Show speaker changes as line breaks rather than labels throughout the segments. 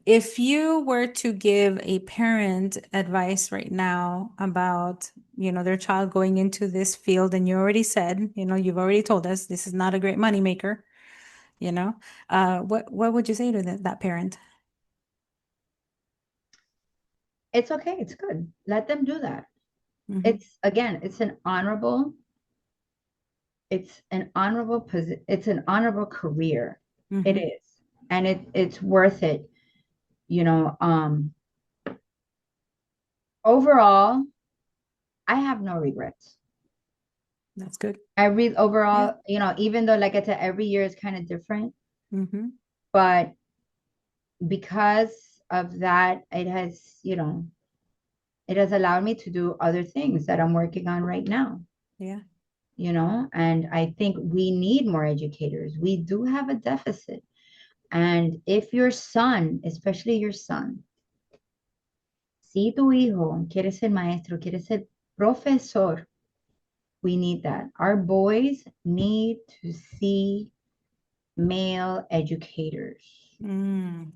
If you were to give a parent advice right now about, their child going into this field, and you already said, you've already told us this is not a great moneymaker, you know, what would you say to that parent?
It's okay. It's good. Let them do that.
Hmm.
It's again, it's an honorable career. It
Hmm.
is. And it's worth it. You know, overall, I have no regrets.
That's good.
I read
Yeah.
overall, even though like I said, every year is kind of different,
Hmm.
but because of that, it has allowed me to do other things that I'm working on right now.
Yeah.
And I think we need more educators. We do have a deficit. And if your son, especially your son, si tu hijo quiere ser maestro, quiere ser profesor, we need that. Our boys need to see male educators.
Mm.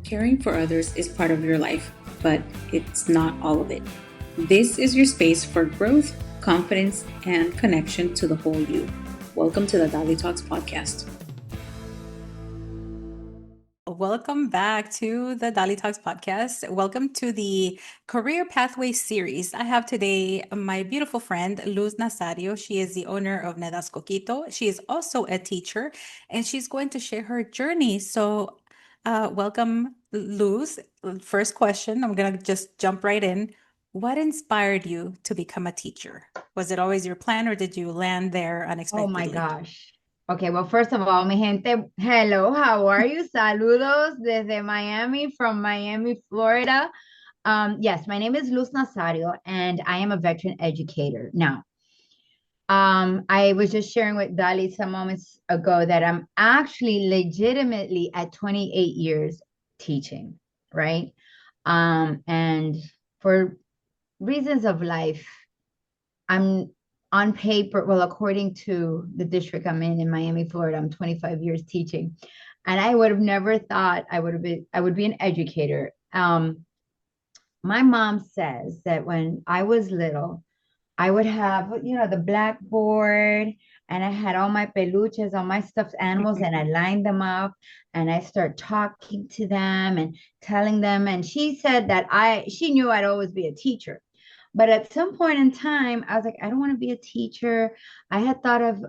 Caring for others is part of your life, but it's not all of it. This is your space for growth, confidence, and connection to the whole you. Welcome to the DaliTalks Podcast. Welcome back to the DaliTalks Podcast. Welcome to the Career Pathway series. I have today my beautiful friend, Luz Nazario. She is the owner of Nedas Coquito. She is also a teacher, and she's going to share her journey. So, welcome, Luz. First question, I'm going to just jump right in. What inspired you to become a teacher? Was it always your plan, or did you land there
Oh my
unexpectedly?
gosh. Okay, well, first of all, mi gente, hello, how are you? Saludos desde Miami, from Miami, Florida. Yes, my name is Luz Nazario, and I am a veteran educator. Now, I was just sharing with Dali some moments ago that I'm actually legitimately at 28 years teaching, right? And for reasons of life, I'm on paper, well, according to the district I'm in Miami, Florida, I'm 25 years teaching. And I would have never thought I would be an educator. My mom says that when I was little, I would have, the blackboard, and I had all my peluches, all my stuffed animals, and I lined them up and I start talking to them and telling them. And she said that she knew I'd always be a teacher. But at some point in time, I was like, I don't want to be a teacher. I had thought of,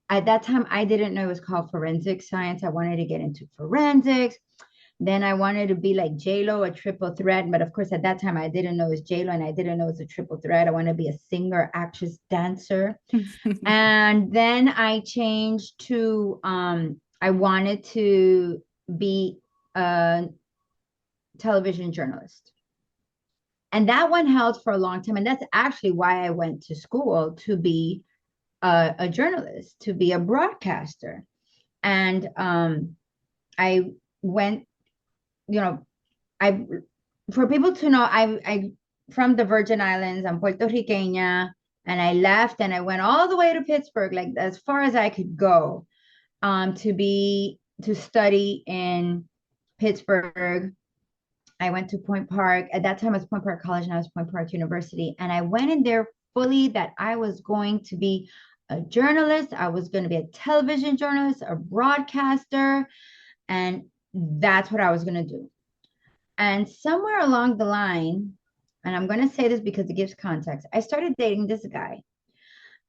at that time, I didn't know it was called forensic science. I wanted to get into forensics. Then I wanted to be like J-Lo, a triple threat. But of course, at that time, I didn't know it was J-Lo and I didn't know it was a triple threat. I wanted to be a singer, actress, dancer. And then I changed to, I wanted to be a television journalist. And that one held for a long time. And that's actually why I went to school to be a journalist, to be a broadcaster. And I went, you know, I for people to know, I from the Virgin Islands. I'm Puerto Riqueña, and I left and I went all the way to Pittsburgh, like as far as I could go, to study in Pittsburgh. I went to Point Park. At that time, it was Point Park College, and I was Point Park University. And I went in there fully that I was going to be a journalist. I was going to be a television journalist, a broadcaster, and that's what I was going to do. And somewhere along the line, and I'm going to say this because it gives context, I started dating this guy.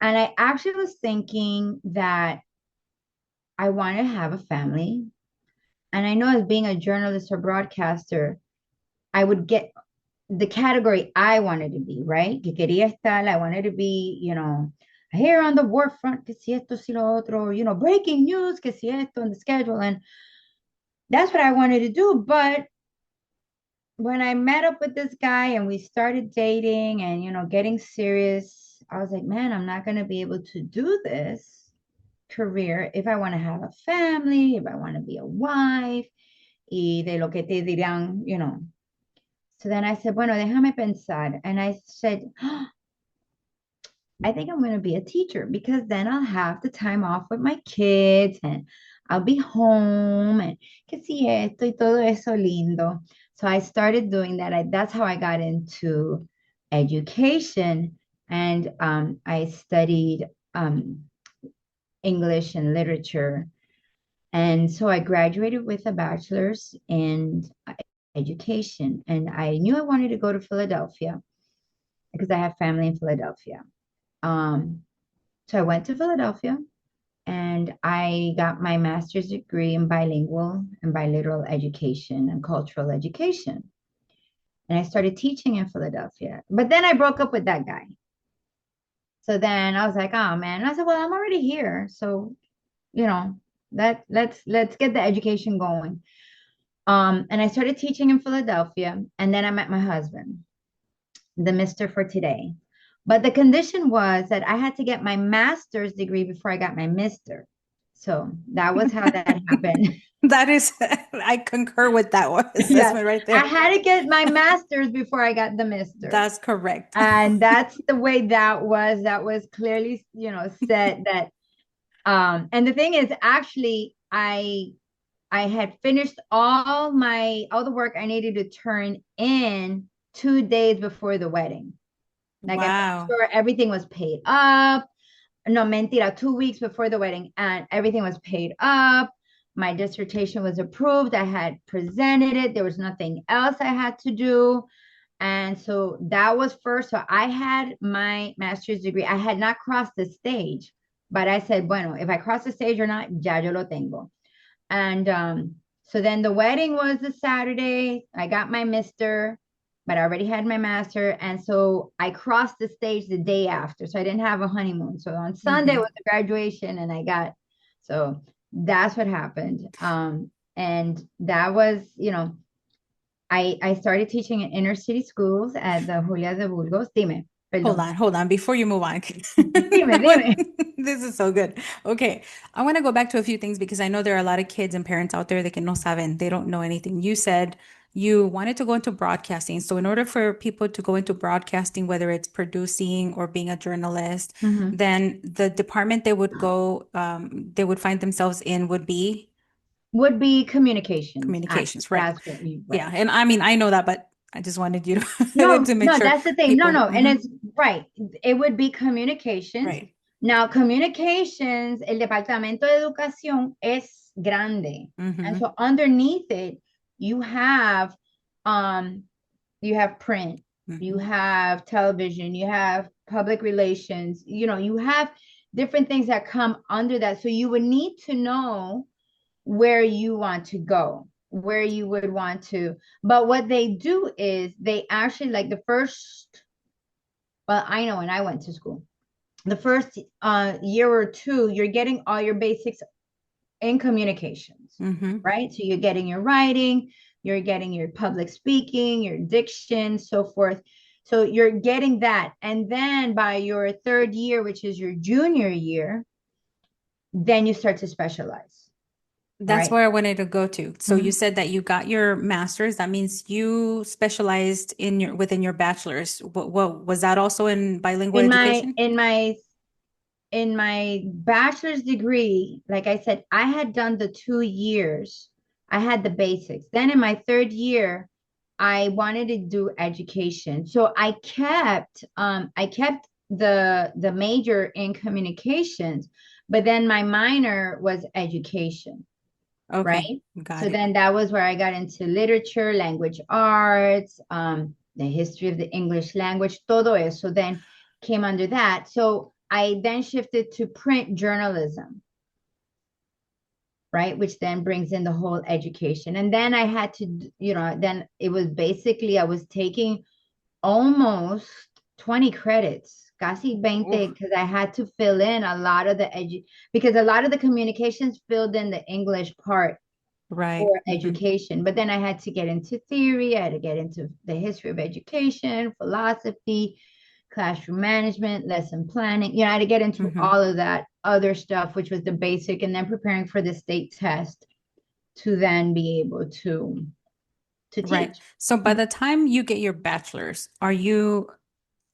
And I actually was thinking that I wanted to have a family. And I know as being a journalist or broadcaster, I would get the category I wanted to be, right? Que quería estar, I wanted to be, here on the war front, que si esto, si lo otro, breaking news, que si esto on the schedule. And that's what I wanted to do. But when I met up with this guy and we started dating and, getting serious, I was like, man, I'm not going to be able to do this career if I want to have a family, if I want to be a wife, y de lo que te dirán. So then I said, bueno, déjame pensar. And I said, oh, I think I'm going to be a teacher because then I'll have the time off with my kids and I'll be home and que si esto y todo eso lindo. So I started doing that. That's how I got into education. And I studied English and literature. And so I graduated with a bachelor's in education. And I knew I wanted to go to Philadelphia because I have family in Philadelphia. Um, so I went to Philadelphia and I got my master's degree in bilingual and bilateral education and cultural education. And I started teaching in Philadelphia. But then I broke up with that guy. So then I was like, oh man. And I said, well, I'm already here. So, you know, let's get the education going. And I started teaching in Philadelphia, and then I met my husband, the Mister for today. But the condition was that I had to get my master's degree before I got my Mister. So that was how that happened.
That is, I concur with that one
Yeah,
assessment right
I
there.
had to get my master's before I got the Mister.
That's correct.
And that's the way that was. That was clearly, said that. And the thing is, actually, I had finished all the work I needed to turn in 2 days before the wedding. Like I made
Wow.
sure everything was paid up. No, mentira, 2 weeks before the wedding, and everything was paid up. My dissertation was approved. I had presented it. There was nothing else I had to do. And so that was first. So I had my master's degree. I had not crossed the stage, but I said, bueno, if I cross the stage or not, ya yo lo tengo. And so then the wedding was the Saturday. I got my Mister, but I already had my master. And so I crossed the stage the day after. So I didn't have a honeymoon. So on Sunday was the graduation, and so that's what happened. And that was, I started teaching in inner city schools at the Julia de Burgos. Dime, perdón.
Hold on, before you move on.
Dime, dime.
This is so good. Okay, I want to go back to a few things because I know there are a lot of kids and parents out there that can no saben, they don't know anything. You said you wanted to go into broadcasting. So in order for people to go into broadcasting, whether it's producing or being a journalist,
Mhm.
then the department they would go, they would find themselves in would be
Would be communications, actually.
communications, right?
That's what you,
Yeah,
right.
and I mean I know that, but I just wanted you to
No,
to make
no,
sure
that's the thing. No,
people.
no, and
Mhm.
it's right. It would be communications.
Right.
Now, communications, el departamento de educación es grande. And
Hmm.
so underneath it, you have um you have print, you
Hmm.
have television, you have public relations, you have different things that come under that. So you would need to know where you want to go, where you would want to. But what they do is they actually, like, the first, well, I know when I went to school, the first year or two, you're getting all your basics in communications,
Hmm.
right? So you're getting your writing, you're getting your public speaking, your diction, so forth. So you're getting that. And then by your third year, which is your junior year, then you start to specialize,
That's
right?
where I wanted to go to. So you
Mhm.
said that you got your master's. That means you specialized in your within your bachelor's. What was that also in bilingual
In my
education?
in my in my bachelor's degree, like I said, I had done the 2 years. I had the basics. Then in my third year, I wanted to do education. So I kept the major in communications, but then my minor was education,
Okay,
right?
got
So
it.
then that was where I got into literature, language arts, the history of the English language, todo eso then came under that. So I then shifted to print journalism, right? Which then brings in the whole education. And then I had to, then it was basically I was taking almost 20 credits, casi 20,
Oof.
because I had to fill in a lot of because a lot of the communications filled in the English part
Right.
for
Hmm.
education. But then I had to get into theory, I had to get into the history of education, philosophy, classroom management, lesson planning. I had to get into
Hmm.
all of that other stuff, which was the basic, and then preparing for the state test to then be able to
Right.
teach.
So by the time you get your bachelor's,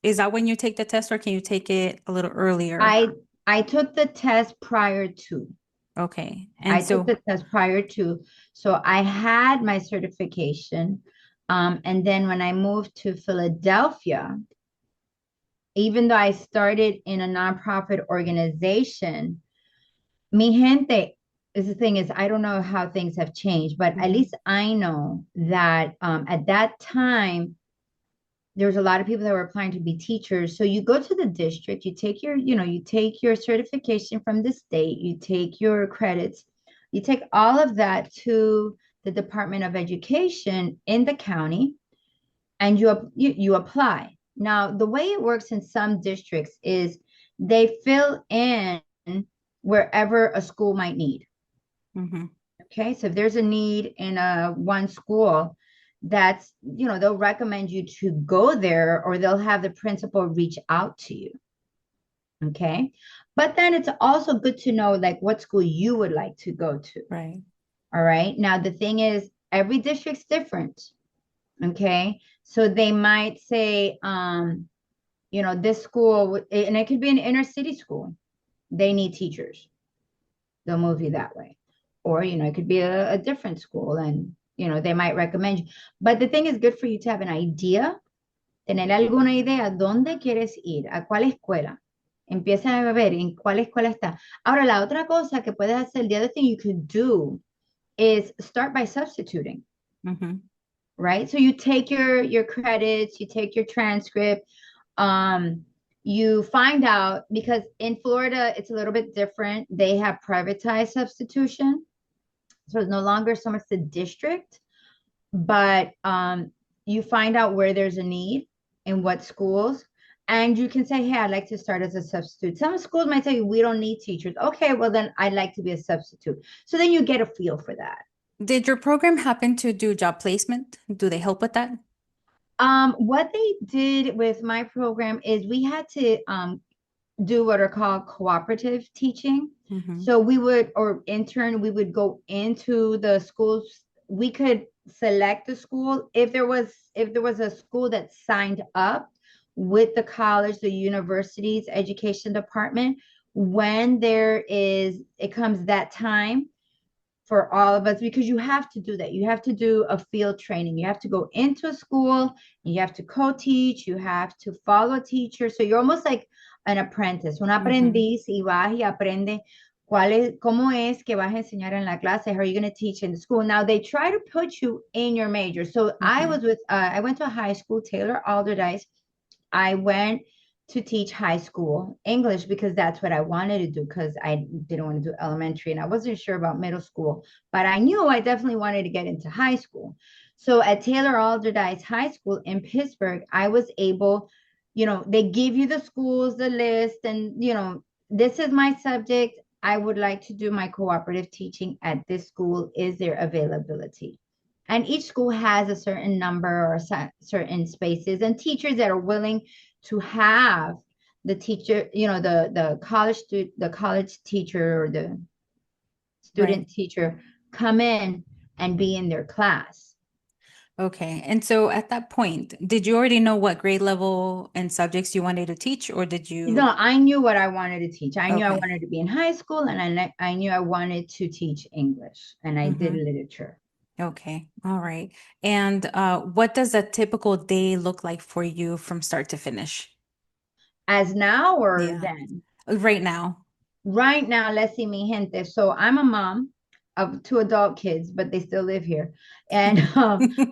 is that when you take the test or can you take it a little earlier?
I I took the test prior to.
Okay.
I
And
took
so,
the test prior to, so I had my certification. And then when I moved to Philadelphia, even though I started in a nonprofit organization, mi gente, is the thing is, I don't know how things have changed, but at
mhm,
least I know that at that time, there's a lot of people that were applying to be teachers. So you go to the district, you take your, you take your certification from the state, you take your credits, you take all of that to the Department of Education in the county, and you apply. Now, the way it works in some districts is they fill in wherever a school might need.
mhm,
Okay, so if there's a need in a one school, that's, they'll recommend you to go there, or they'll have the principal reach out to you. Okay, but then it's also good to know like what school you would like to go to.
right.
All right, now the thing is, every district's different. Okay, so they might say, this school, and it could be an inner city school, they need teachers, they'll move you that way. Or, it could be a different school, and, they might recommend you. But the thing is good for you to have an idea, tener alguna idea, ¿dónde quieres ir? ¿A cuál escuela? Empieza a ver en cuál escuela está. Ahora, la otra cosa que puedes hacer, the other thing you could do is start by substituting,
Mhm,
right? So you take your credits, you take your transcript, um, you find out, because in Florida it's a little bit different. They have privatized substitution, so it's no longer so much the district, but you find out where there's a need in what schools, and you can say, hey, I'd like to start as a substitute. Some schools might tell you, we don't need teachers. Okay, well then I'd like to be a substitute. So then you get a feel for that.
Did your program happen to do job placement? Do they help with that?
What they did with my program is we had to do what are called cooperative teaching.
Mhm,
So we would go into the schools. We could select the school if there was a school that signed up with the college, the university's education department. When it comes that time for all of us, because you have to do that. You have to do a field training. You have to go into a school, you have to co-teach, you have to follow a teacher. So you're almost like an apprentice, un
mhm,
aprendiz, y vas y aprende cómo es que vas a enseñar en la clase, how are you going to teach in the school. Now they try to put you in your major. So
mhm,
I went to a high school, Taylor Alderdice. I went to teach high school English because that's what I wanted to do, because I didn't want to do elementary and I wasn't sure about middle school, but I knew I definitely wanted to get into high school. So at Taylor Alderdice High School in Pittsburgh, I was able, they give you the schools, the list, and, this is my subject. I would like to do my cooperative teaching at this school. Is there availability? And each school has a certain number or certain spaces and teachers that are willing to have the teacher, the college teacher or the
right.
student teacher come in and be in their class.
Okay. And so at that point, did you already know what grade level and subjects you wanted to teach, or did you?
I knew what I wanted to teach. I knew I
Okay.
wanted to be in high school, and I knew I wanted to teach English, and I did
Mm-hmm.
literature.
Okay. All right. And what does a typical day look like for you from start to finish?
As now or
Yeah.
then?
Right now.
Right now, let's see, mi gente. So I'm a mom of two adult kids, but they still live here. And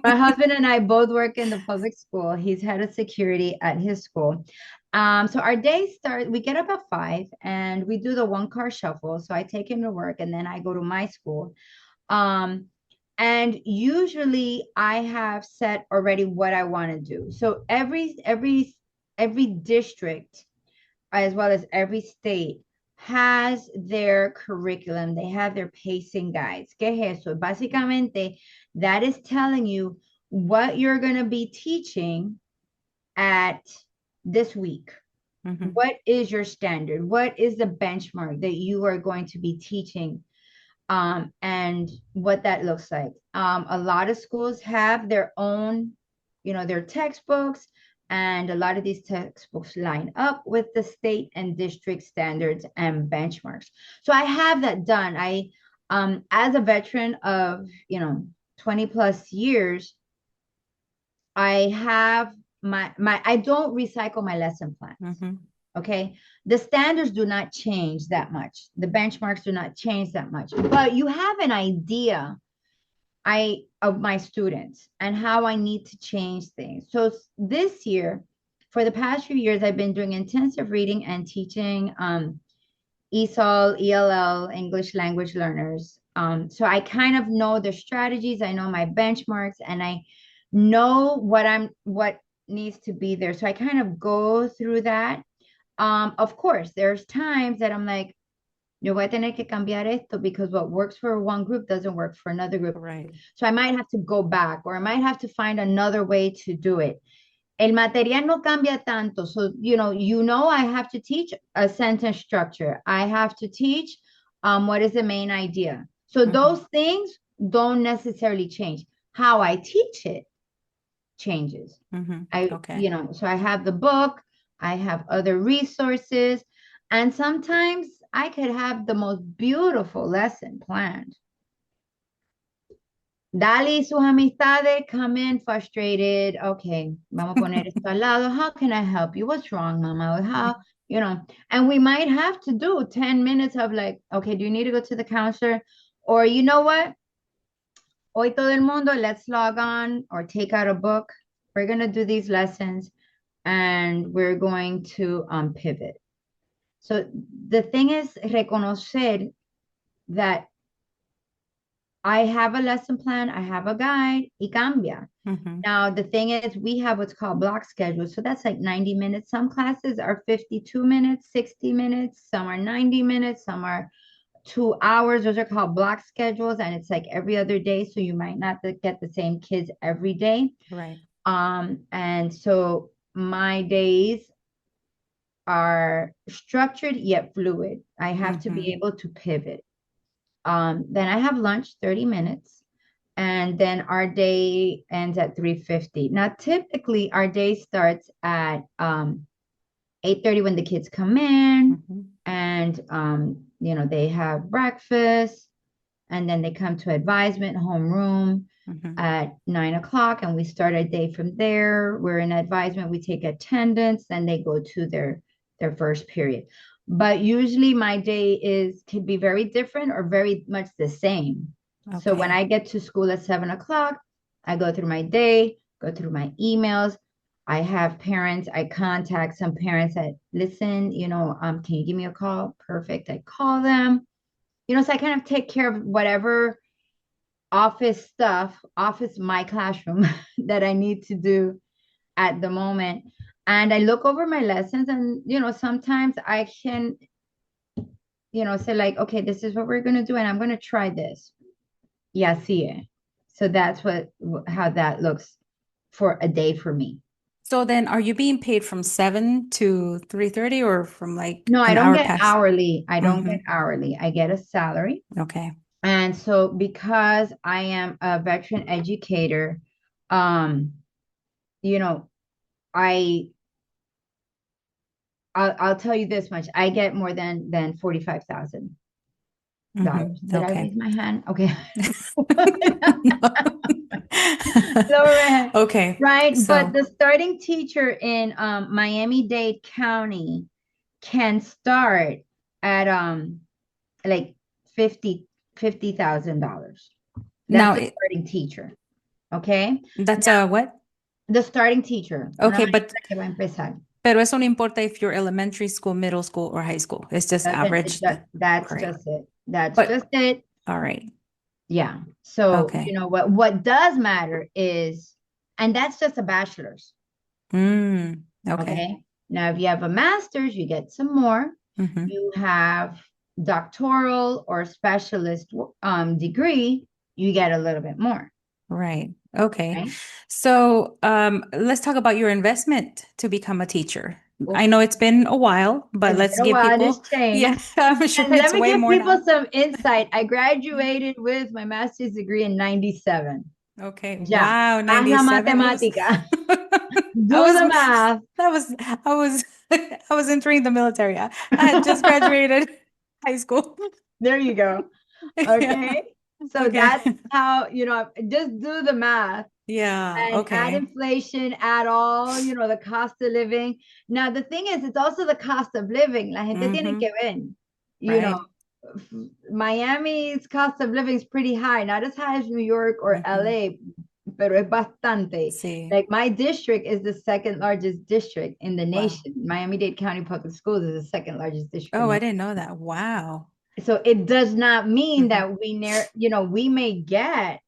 my husband and I both work in the public school. He's head of security at his school. So our day starts, we get up at 5 and we do the one car shuffle. So I take him to work and then I go to my school. Um, and usually I have set already what I want to do. So every district, as well as every state, has their curriculum. They have their pacing guides. ¿Qué es eso? Básicamente, that is telling you what you're going to be teaching at this week.
Mhm.
What is your standard? What is the benchmark that you are going to be teaching? And what that looks like. A lot of schools have their own, their textbooks, And a lot of these textbooks line up with the state and district standards and benchmarks. So I have that done. As a veteran of, 20 plus years, I have I don't recycle my lesson plans.
Mm-hmm.
Okay. The standards do not change that much. The benchmarks do not change that much, but you have an idea of my students and how I need to change things. So this year, for the past few years, I've been doing intensive reading and teaching ESOL, ELL, English language learners. So I kind of know the strategies, I know my benchmarks, and I know what needs to be there. So I kind of go through that. Of course, there's times that I'm like, yo voy a tener que cambiar esto because what works for one group doesn't work for another group.
Right.
So I might have to go back, or I might have to find another way to do it. El material no cambia tanto. So, I have to teach a sentence structure. I have to teach what is the main idea. So those things don't necessarily change. How I teach it changes.
Okay.
So I have the book, I have other resources, and sometimes I could have the most beautiful lesson planned. Dali y sus amistades come in frustrated. Okay, vamos a poner esto al lado. How can I help you? What's wrong, mama? How, and we might have to do 10 minutes of like, okay, do you need to go to the counselor? Or you know what? Hoy todo el mundo, let's log on or take out a book. We're going to do these lessons and we're going to pivot. So the thing is reconocer that I have a lesson plan, I have a guide, y cambia. Now, the thing is, we have what's called block schedules. So that's like 90 minutes. Some classes are 52 minutes, 60 minutes. Some are 90 minutes. Some are 2 hours. Those are called block schedules. And it's like every other day. So you might not get the same kids every day.
Right.
And so my days are structured yet fluid. I have to be able to pivot. Then I have lunch, 30 minutes, and then our day ends at 3:50. Now, typically our day starts at 8:30 when the kids come in, and they have breakfast, and then they come to advisement homeroom at 9 o'clock, and we start our day from there. We're in advisement, we take attendance, then they go to their first period. But usually my day can be very different or very much the same. Okay. So when I get to school at 7 o'clock, I go through my day, go through my emails. I have parents, I contact some parents that listen, can you give me a call? Perfect. I call them, so I kind of take care of whatever office my classroom that I need to do at the moment. And I look over my lessons and, sometimes I can, say like, okay, this is what we're going to do. And I'm going to try this. Yeah, see it. So that's how that looks for a day for me.
So then are you being paid from 7 to 3:30 or from like
No, I
an
don't
hour
get
past?
hourly. I don't get hourly. I get a salary.
Okay.
And so because I am a veteran educator, I'll tell you this much. I get more than $45,000. Did I raise my hand? Okay. Lower my hand.
Okay.
Right. But the starting teacher in Miami-Dade County can start at like $50,000. That's the starting teacher. Okay.
That's what?
The starting teacher.
Okay, pero eso no importa if you're elementary school, middle school, or high school. It's just average.
That's just it. Just it.
All right.
Yeah. So, what does matter is, and that's just a bachelor's. Okay. Now, if you have a master's, you get some more. You have doctoral or specialist degree, you get a little bit more.
Right. Okay. Right? So let's talk about your investment to become a teacher. I know it's been a while, but let's give people.
Yeah,
I'm sure it's way more.
Let me give people some insight. I graduated with my master's degree in 97.
Okay. Ya. Wow. 97.
Matemática.
I
Do
was,
the math.
I was, I was entering the military. I had just graduated high school.
There you go.
Yeah.
Okay. So
Okay.
that's how, just do the math
Yeah.
and add
Okay.
inflation, add all, the cost of living. Now, the thing is, it's also the cost of living. La gente tiene
Mm-hmm.
que ver,
Right.
Miami's cost of living is pretty high, not as high as New York or
Mm-hmm.
LA, pero es bastante.
See.
Like my district is the second largest district in the
Wow.
nation. Miami-Dade County Public Schools is the second largest district
Oh,
in
I
the
didn't know that. Wow.
so it does not mean
Mm-hmm.
that we may get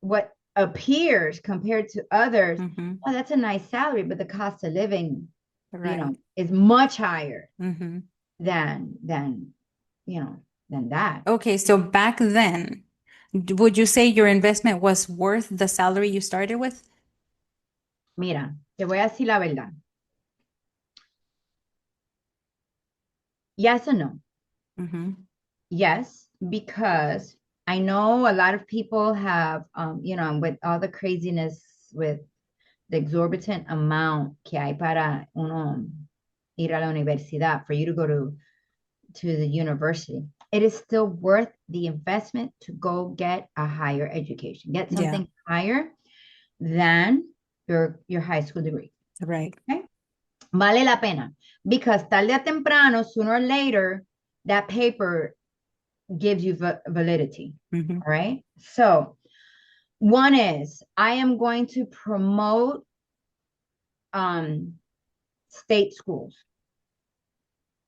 what appears compared to others.
Mm-hmm.
Oh, that's a nice salary, but the cost of living,
Right.
is much higher
Mm-hmm.
than than that.
Okay, so back then, would you say your investment was worth the salary you started with?
Mira, te voy a decir la verdad. Yes or no?
Mm-hmm.
Yes, because I know a lot of people have, with all the craziness with the exorbitant amount que hay para uno ir a la universidad, for you to go to the university, it is still worth the investment to go get a higher education, get
Yeah,
something higher than your high school degree.
right.
Okay? Vale la pena because tarde o temprano, sooner or later, that paper gives you validity.
Mm-hmm.
All right. So one is I am going to promote state schools.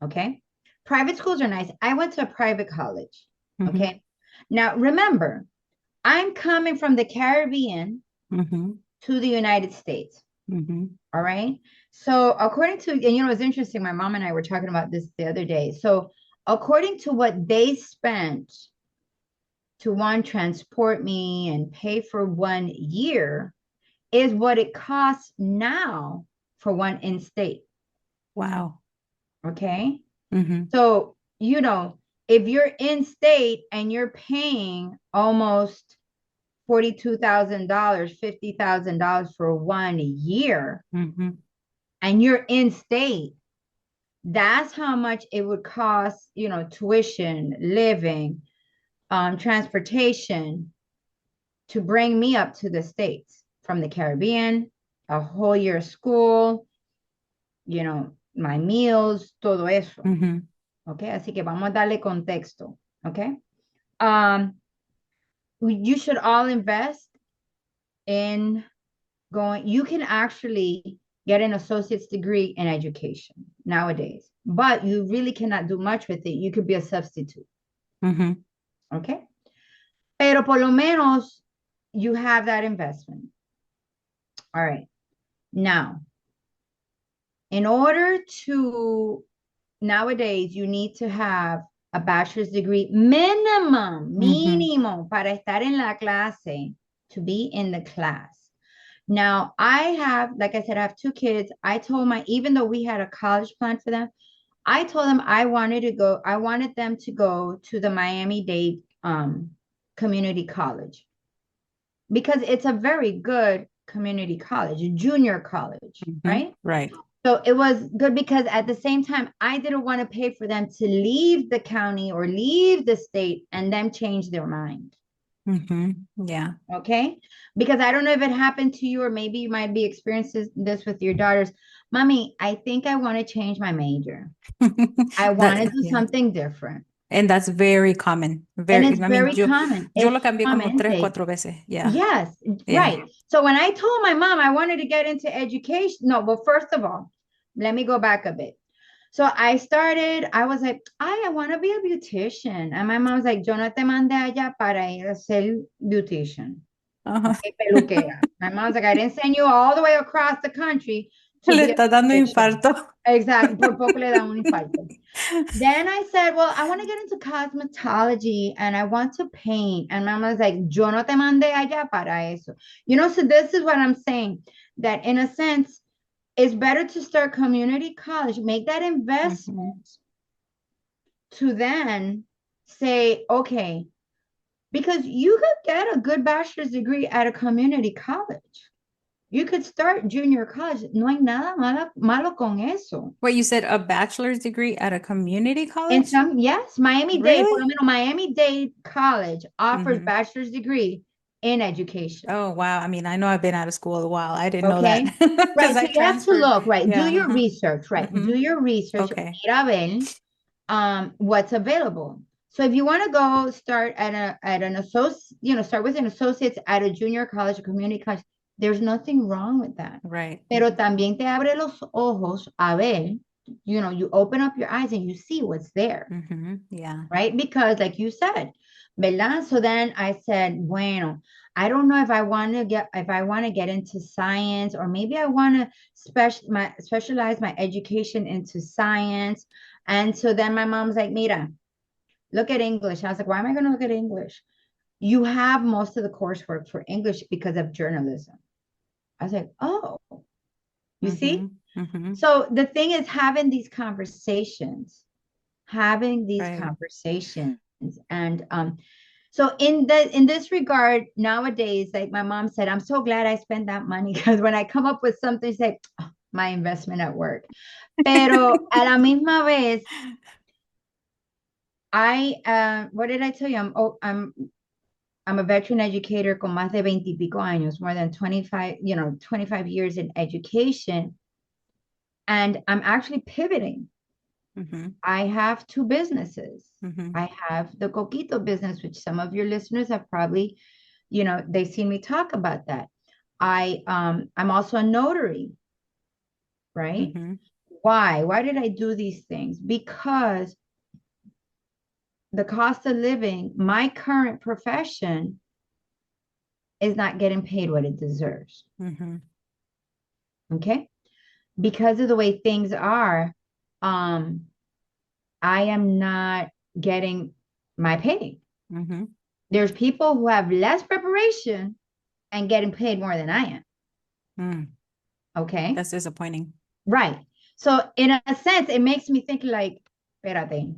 Okay. Private schools are nice. I went to a private college.
Mm-hmm.
Okay. Now remember, I'm coming from the Caribbean
Mm-hmm.
to the United States.
Mm-hmm.
All right. So according to, and it's interesting, my mom and I were talking about this the other day. So according to what they spent to transport me and pay for 1 year is what it costs now for one in state.
Wow.
Okay.
Mm-hmm.
So, if you're in state and you're paying almost $42,000, $50,000 for 1 year,
Mm-hmm.
and you're in state, that's how much it would cost, tuition, living, transportation to bring me up to the States from the Caribbean, a whole year of school, my meals, todo eso.
Mm-hmm.
Okay, así que vamos a darle contexto. Okay. You should all invest in you can actually get an associate's degree in education nowadays, but you really cannot do much with it. You could be a substitute.
Mm-hmm.
Okay. Pero por lo menos you have that investment. All right. Now, in order to nowadays, you need to have a bachelor's degree minimum,
Mm-hmm.
mínimo para estar en la clase, to be in the class. Now, like I said, I have 2 kids. Even though we had a college plan for them, I told them I wanted them to go to the Miami-Dade Community College because it's a very good community college, a junior college,
Mm-hmm.
right?
Right.
So it was good because at the same time, I didn't want to pay for them to leave the county or leave the state and then change their mind.
Mm-hmm. Yeah.
Okay. Because I don't know if it happened to you or maybe you might be experiencing this with your daughters. Mommy, I think I want to change my major. I want to do
Yeah.
something different.
And that's very common.
And
Very,
it's
I mean,
very common.
yo lo
Es
cambié como tres,
sumamente.
4 veces. Yeah.
Yes,
Yeah.
right. So when I told my mom I wanted to get into education, no, well, first of all, let me go back a bit. So I was like, I want to be a beautician. And my mom was like, yo no te mandé allá para ir a ser beautician.
Uh-huh.
Okay, peluquera. My mom was like, I didn't send you all the way across the country to
Le
be a
está dando
beautician.
infarto.
Exactly. Por poco le da un infarto. Then I said, well, I want to get into cosmetology and I want to paint. And mama was like, yo no te mandé allá para eso. So this is what I'm saying, that in a sense, it's better to start community college, make that investment to then say, okay, because you could get a good bachelor's degree at a community college. You could start junior college. No hay nada malo con eso.
What you said, a bachelor's degree at a community
And
college?
some, yes, Miami-Dade, por lo
Really?
menos Miami-Dade College offers
Mm-hmm.
bachelor's degree in education.
Oh, wow. I mean, I know I've been out of school a while. I didn't know that
Okay.
because
Right.
I
So you have to
transferred.
look, right? Do
Yeah.
your
Uh-huh.
research, right?
Mm-hmm.
Do your research.
Okay.
Mira ver, what's available. So if you want to go start at an associate, start with an associate's at a junior college or community college, there's nothing wrong with that.
Right.
Pero también te abre los ojos a ver, you open up your eyes and you see what's there,
Mm-hmm. Yeah.
right? Because like you said, ¿verdad? So then I said, bueno, I don't know if I want to get into science, or maybe I want to specialize my education into science. And so then my mom's like, mira, look at English. I was like, why am I going to look at English? You have most of the coursework for English because of journalism. I was like, oh, you
Mm-hmm.
see?
Mm-hmm.
So the thing is having these
Right.
conversations. And so in this regard, nowadays, like my mom said, I'm so glad I spent that money, because when I come up with something, say, oh, my investment at work. Pero a la misma vez, what did I tell you? I'm a veteran educator con más de 20 y pico años, more than 25, 25 years in education. And I'm actually pivoting.
Mm-hmm.
I have two businesses.
Mm-hmm.
I have the coquito business, which some of your listeners have probably, they've seen me talk about that. I'm also a notary, right?
Mm-hmm.
Why? Why did I do these things? Because the cost of living, my current profession is not getting paid what it deserves.
Mm-hmm.
Okay. Because of the way things are, I am not getting my pay.
Mm-hmm.
There's people who have less preparation and getting paid more than I am.
Mm.
Okay.
That's disappointing.
Right. So in a sense, it makes me think like, espérate,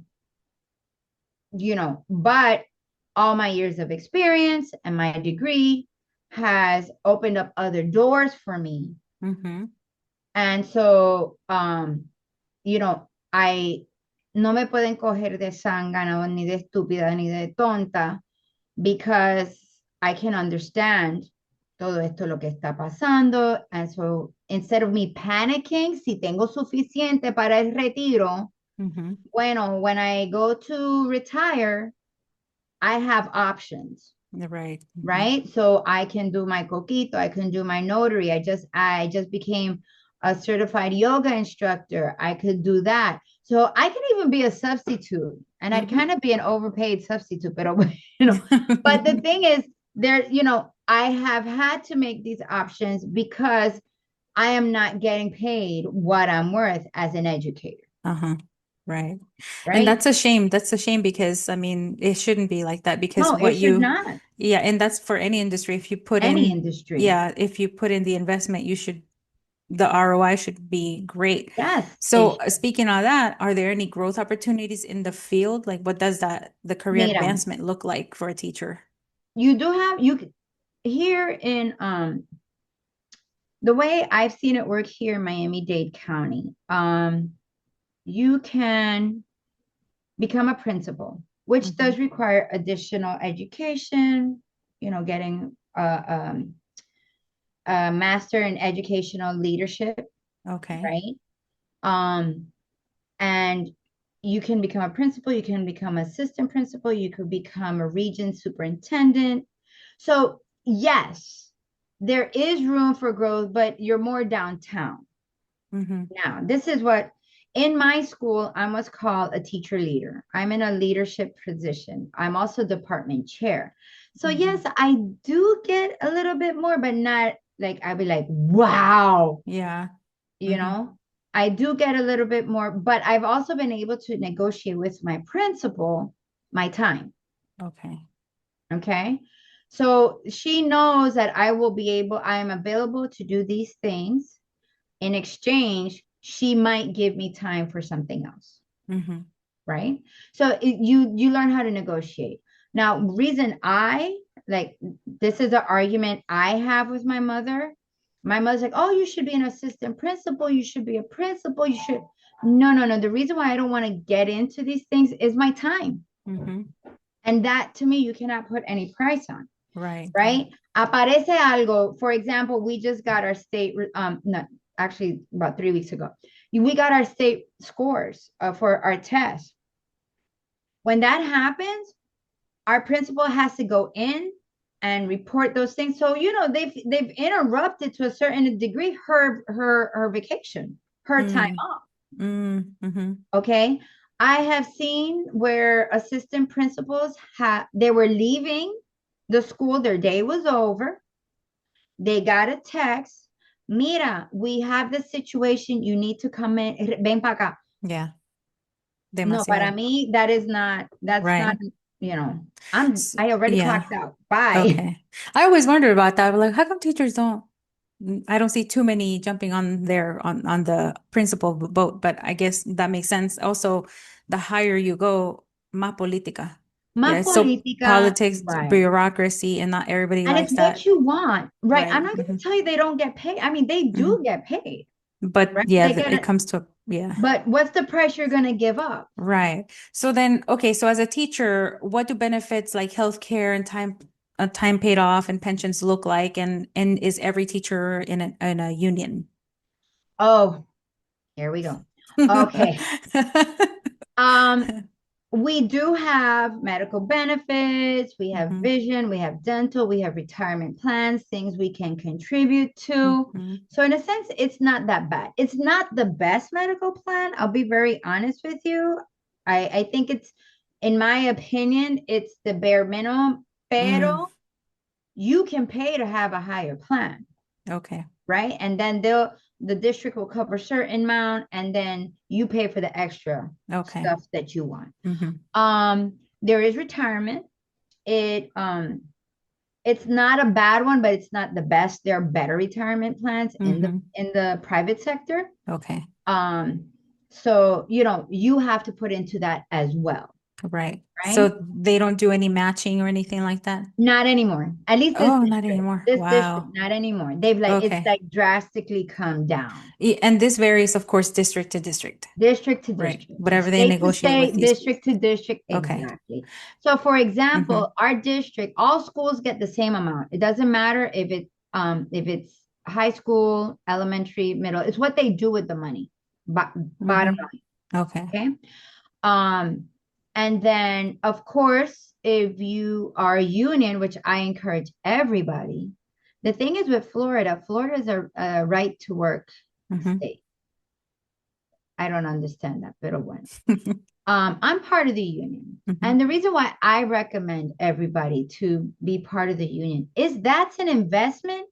but all my years of experience and my degree has opened up other doors for me.
Mm-hmm.
And so, I no me pueden coger de zángana, ni de estúpida, ni de tonta, because I can understand todo esto lo que está pasando. And so instead of me panicking, si tengo suficiente para el retiro,
Mm-hmm.
bueno, when I go to retire, I have options,
Right. Mm-hmm.
right? So I can do my coquito, I can do my notary. I just became a certified yoga instructor. I could do that. So I can even be a substitute, and I'd
Mm-hmm.
kind of be an overpaid substitute, but the thing is, I have had to make these options because I am not getting paid what I'm worth as an educator,
Uh-huh. Right. And
right?
that's a shame. That's a shame because I mean, it shouldn't be like that because
No, it should not.
yeah, and that's for any industry. If you put
Any
in,
industry.
yeah, if you put in the investment, the ROI should be great.
Yes, it
So,
should.
speaking of that, are there any growth opportunities in the field? Like, what does the career
Mira,
advancement look like for a teacher?
you here in the way I've seen it work here in Miami-Dade County, you can become a principal, which
Mm-hmm.
does require additional education, getting a master in educational leadership,
Okay.
right? And you can become a principal, you can become assistant principal, you could become a region superintendent. So yes, there is room for growth, but you're more downtown.
Mm-hmm.
Now, this is what in my school, I'm what's called a teacher leader. I'm in a leadership position. I'm also department chair. So,
Mm-hmm.
yes, I do get a little bit more, but not like I'd be like, wow,
Yeah.
you
Mm-hmm.
know, I do get a little bit more, but I've also been able to negotiate with my principal my time.
Okay.
Okay. So she knows that I am available to do these things. In exchange, she might give me time for something else,
Mm-hmm.
right? So you learn how to negotiate. Now, reason I like this is an argument I have with my mother. My mother's like, oh, you should be an assistant principal. You should be a principal. You should. No, no, no. The reason why I don't want to get into these things is my time.
Mm-hmm.
And that to me, you cannot put any price on,
Right.
right? Aparece algo. For example, we just got our state, no, actually about 3 weeks ago, we got our state scores for our test. When that happens, our principal has to go in and report those things. So, they've interrupted to a certain degree her vacation, her time
Mm.
off.
Mm-hmm.
Okay. I have seen where assistant principals they were leaving the school, their day was over. They got a text. Mira, we have the situation. You need to come in. Ven para acá.
Yeah.
No, para
Demasiado.
mí, that's not,
Right.
you know, I already
Yeah.
clocked out. Bye.
Okay. I always wondered about that. Like, how come teachers don't? I don't see too many jumping on there on the principal boat, but I guess that makes sense. Also, the higher you go, más política.
Más
Yeah, so
política,
politics,
right.
bureaucracy, and not everybody
And it's
likes
what
that.
you want, right? I'm
Right.
not going
Hmm.
to tell you they don't get paid. I mean, they
Hmm.
do get paid,
But
right?
yeah,
They get
it
it.
comes to, yeah.
But what's the price you're going to give up?
Right. So then, okay, so as a teacher, what do benefits like healthcare and time paid off and pensions look like? And is every teacher in a union?
Oh, here we go. Okay. Um, we do have medical benefits, we have
Hmm.
vision, we have dental, we have retirement plans, things we can contribute to.
Hmm.
So in a sense, it's not that bad. It's not the best medical plan. I'll be very honest with you. I think in my opinion, it's the bare minimum,
Mm,
pero you can pay to have a higher plan,
okay.
right? And then the district will cover a certain amount, and then you pay for the extra
Okay.
stuff that you want.
Hmm.
There is retirement. It it's not a bad one, but it's not the best. There are better retirement plans in the
Hmm.
private sector.
Okay.
Um, so you have to put into that as well,
Right.
right?
So they don't do any matching or anything like that?
Not anymore. At least this
Oh, not
district.
anymore.
This district,
Wow.
not anymore. It's
Okay.
like drastically come down.
And this varies, of course, district to district,
District to
right?
district,
Whatever they
state to
negotiate with
state,
these.
district to district,
Okay.
exactly. So, for
Hmm.
example, our district, all schools get the same amount. It doesn't matter if it's high school, elementary, middle. It's what they do with the money. Bottom
Hmm. Okay.
line, okay? And then, of course, if you are a union, which I encourage everybody, the thing is with Florida, Florida is a right to work
Hmm.
state. I don't understand that, but when I'm part of the union.
Hmm.
And the reason why I recommend everybody to be part of the union is that's an investment.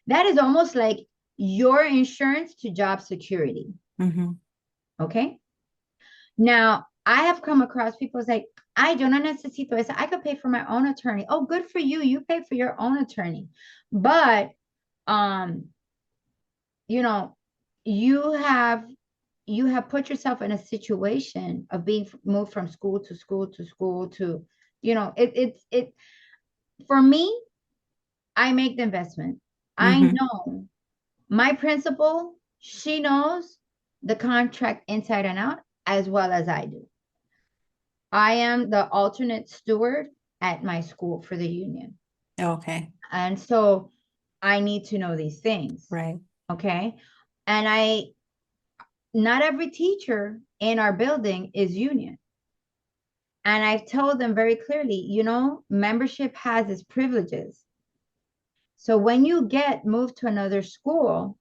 That is almost like your insurance to job security.
Hmm.
Okay. Now, I have come across people say, I do not necesito eso. I could pay for my own attorney. Oh, good for you. You pay for your own attorney. But um, you know, you have put yourself in a situation of being moved from school to school to school to, it for me, I make the investment. I
Hmm.
know my principal, she knows the contract inside and out as well as I do. I am the alternate steward at my school for the union.
Okay.
And so I need to know these things.
Right.
Okay. And not every teacher in our building is union. And I've told them very clearly, membership has its privileges. So when you get moved to another school,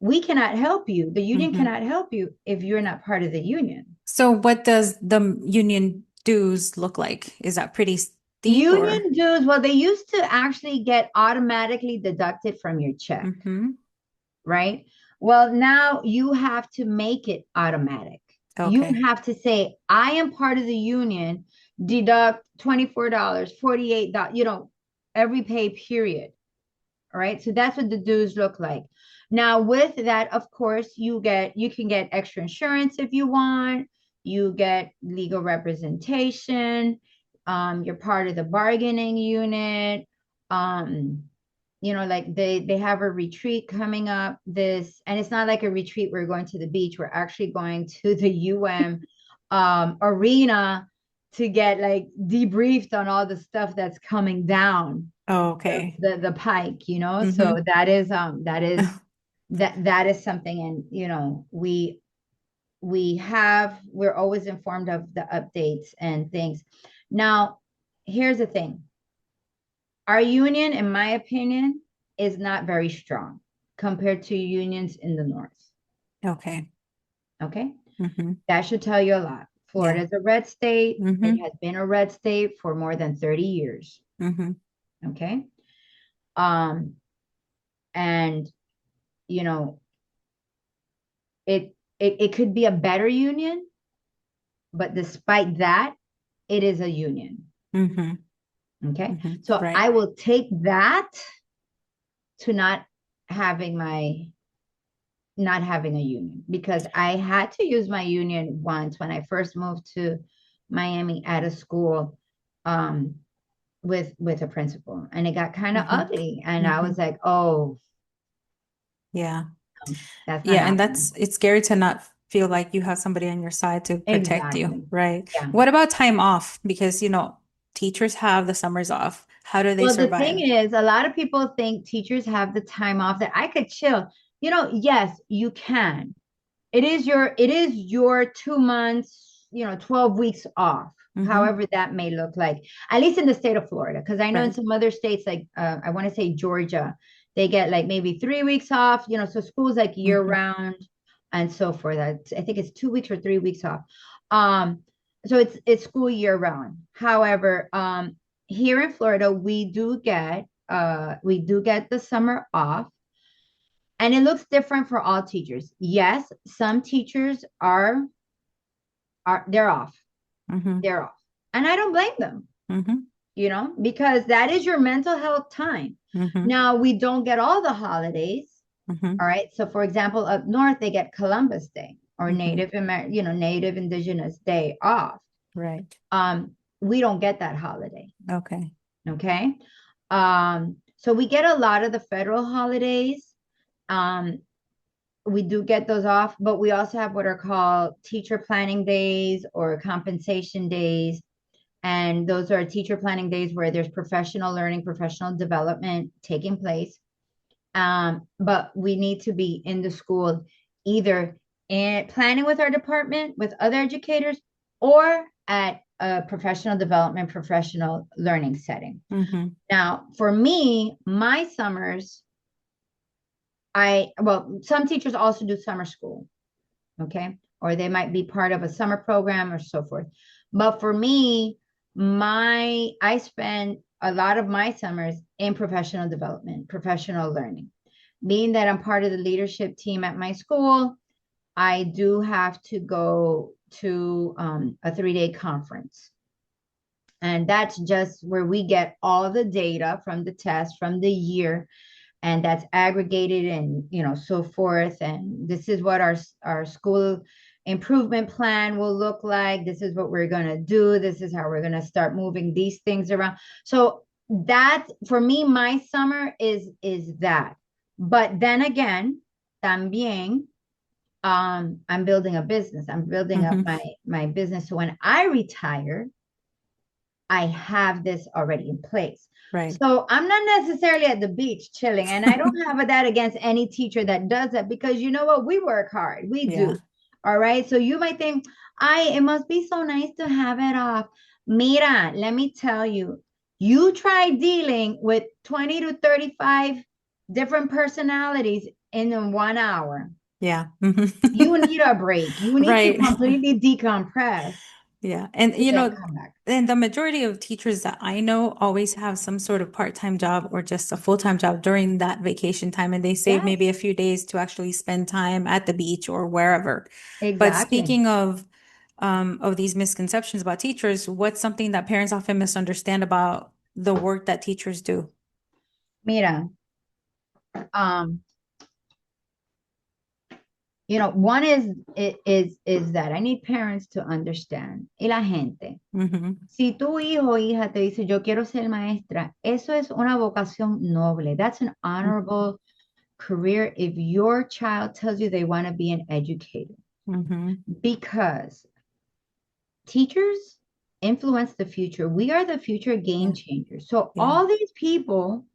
we cannot help you. The union
Hmm.
cannot help you if you're not part of the union.
So what does the union dues look like? Is that pretty steep or?
Union dues, well, they used to actually get automatically deducted from your check,
Hmm.
right? Well, now you have to make it automatic. You
Okay.
have to say, I am part of the union, deduct $24, $48, every pay period. All right. So that's what the dues look like. Now, with that, of course, you can get extra insurance if you want. You get legal representation. You're part of the bargaining unit. Um, like they have a retreat coming up this, and it's not like a retreat, we're going to the beach, we're actually going to the arena to get like debriefed on all the stuff that's coming down
Oh, okay.
the pike, so
Mm-hmm.
that is something. And we're always informed of the updates and things. Now, here's the thing. Our union, in my opinion, is not very strong compared to unions in the north.
Okay.
Okay.
Mm-hmm.
That should tell you a lot. Florida
Yeah.
is a red state. It
Mm-hmm.
has been a red state for more than 30 years.
Mm-hmm.
Okay. Um, and you know, it could be a better union, but despite that, it is a union.
Mm-hmm.
Okay.
Mm-hmm.
So
Right.
I will take that to having my not having a union, because I had to use my union once when I first moved to Miami at a school, um, with a principal, and it got kind of
Mm-hmm.
ugly, and I
Mm-hmm.
was like, oh,
Yeah.
no, that's not
Yeah, and
happening.
it's scary to not feel like you have somebody on your side to protect you,
Exactly.
right?
Yeah.
What about time off? Because, teachers have the summers off. How do they
Well, the thing
survive?
is, a lot of people think teachers have the time off that I could chill. Yes, you can. It is your 2 months, 12 weeks off,
Mm-hmm.
however that may look like, at least in the state of Florida. Because I know in
Right.
some other states, like I want to say Georgia, they get like maybe 3 weeks off, so school's like year
Mm-hmm.
round and so forth. I think it's 2 weeks or 3 weeks off. Um, so it's school year round. However, here in Florida, we do get the summer off, and it looks different for all teachers. Yes, some teachers are they're off.
Mm-hmm.
They're off. And I don't blame them,
Mm-hmm.
because that is your mental health time.
Mm-hmm.
Now, we don't get all the holidays.
Mm-hmm.
All right. So for example, up north they get Columbus Day or
Mm-hmm.
Native Indigenous Day off.
Right.
We don't get that holiday.
Okay.
Okay. So we get a lot of the federal holidays. Um, we do get those off, but we also have what are called teacher planning days or compensation days. And those are teacher planning days where there's professional learning, professional development taking place. But we need to be in the school either in planning with our department, with other educators, or at a professional development, professional learning setting.
Mm-hmm.
Now, for me, my summers, some teachers also do summer school, okay? Or they might be part of a summer program or so forth. But for me, I spend a lot of my summers in professional development, professional learning. Being that I'm part of the leadership team at my school, I do have to go to a 3-day conference. And that's just where we get all the data from the test from the year, and that's aggregated and so forth. And this is what our school improvement plan will look like. This is what we're going to do. This is how we're going to start moving these things around. So that, for me, my summer is that. But then again, también, I'm building a business. I'm building up
Mm-hmm.
my business, so when I retire, I have this already in place.
Right.
So I'm not necessarily at the beach chilling. And I don't have that against any teacher that does that, because you know what? We work hard. We
Yeah.
do. All right. So you might think, it must be so nice to have it off. Mira, let me tell you, you try dealing with 20 to 35 different personalities in 1 hour.
Yeah.
You
Mm-hmm.
need a break. You need to
Right.
completely decompress
Yeah. And
to then come back.
and the majority of teachers that I know always have some sort of part-time job or just a full-time job during that vacation time, and they save maybe
Yes,
a few days to actually spend time at the beach or wherever. But
exactly.
speaking of these misconceptions about teachers, what's something that parents often misunderstand about the work that teachers do?
Mira, um, one is that I need parents to understand. Y la gente, si tu hijo o hija te dice, yo quiero ser maestra, eso es una vocación noble. That's an honorable career if your child tells you they want to be an educator. Because teachers influence the future. We are the future game changers. So all these people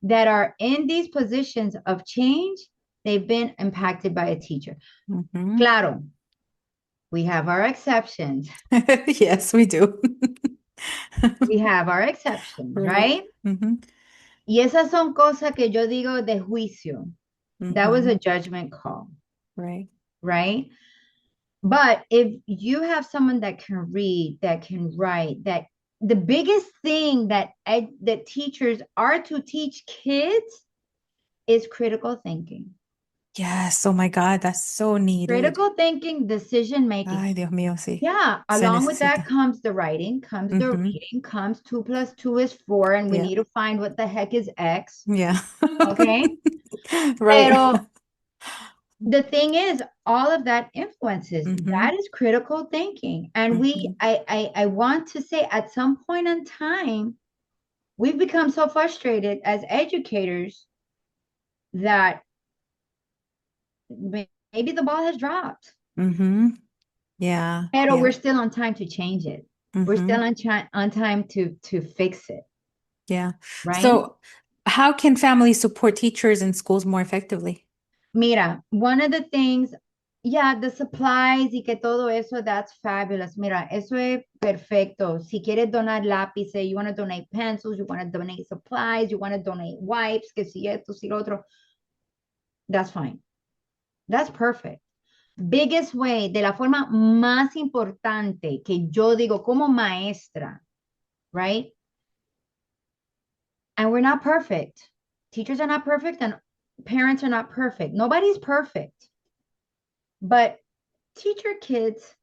that are in these positions of change, they've been impacted by a teacher. Claro, we have our exceptions.
Yes, we do.
We have our exceptions, right? Y esas son cosas que yo digo de juicio. That was a judgment call.
Right.
Right? But if you have someone that can read, that can write, that the biggest thing that teachers are to teach kids is critical thinking.
Yes. Oh my God, that's so needed.
Critical thinking, decision making.
Ay, Dios mío, sí.
Yeah, along with that comes the writing, comes the reading, comes 2 + 2 is 4, and we need to find what the heck is X.
Yeah.
Okay.
Right.
Pero the thing is, all of that influences. That is critical thinking. And I want to say at some point in time, we've become so frustrated as educators that maybe the ball has dropped.
Yeah.
Pero we're still on time to change it. We're still on time to fix it.
Yeah.
Right?
So how can families support teachers in schools more effectively?
Mira, one of the things, the supplies y que todo eso, that's fabulous. Mira, eso es perfecto. Si quieres donar lápices, you want to donate pencils, you want to donate supplies, you want to donate wipes, que si esto, si lo otro, that's fine. That's perfect. Biggest way, de la forma más importante que yo digo como maestra, right? And we're not perfect. Teachers are not perfect and parents are not perfect. Nobody's perfect. But teach your kids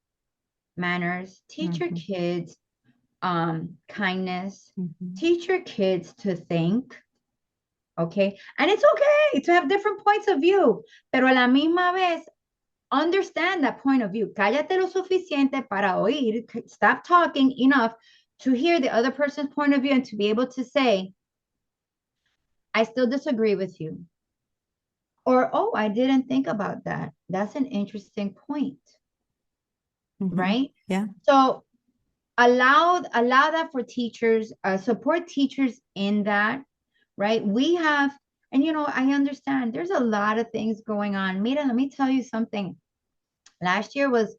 manners, teach your kids kindness, teach your kids to think. Okay. And it's okay to have different points of view, pero a la misma vez, understand that point of view. Cállate lo suficiente para oír. Stop talking enough to hear the other person's point of view and to be able to say, I still disagree with you. Or, oh, I didn't think about that. That's an interesting point. Right?
Yeah.
So allow that for teachers, support teachers in that, right? We have, and I understand there's a lot of things going on. Mira, let me tell you something. Last year was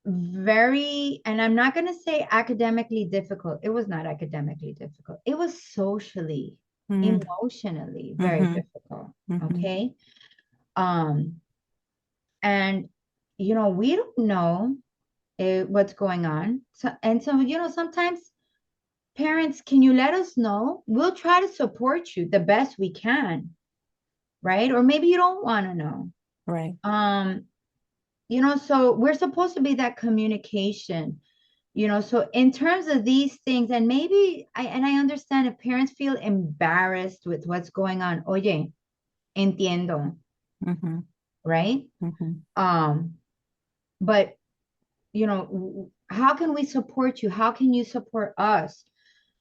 very, and I'm not going to say academically difficult. It was not academically difficult. It was socially, emotionally very difficult. Okay. And we don't know what's going on. So sometimes parents, can you let us know? We'll try to support you the best we can, right? Or maybe you don't want to know.
Right.
So we're supposed to be that communication, so in terms of these things, and maybe I understand if parents feel embarrassed with what's going on. Oye, entiendo. Right? But how can we support you? How can you support us?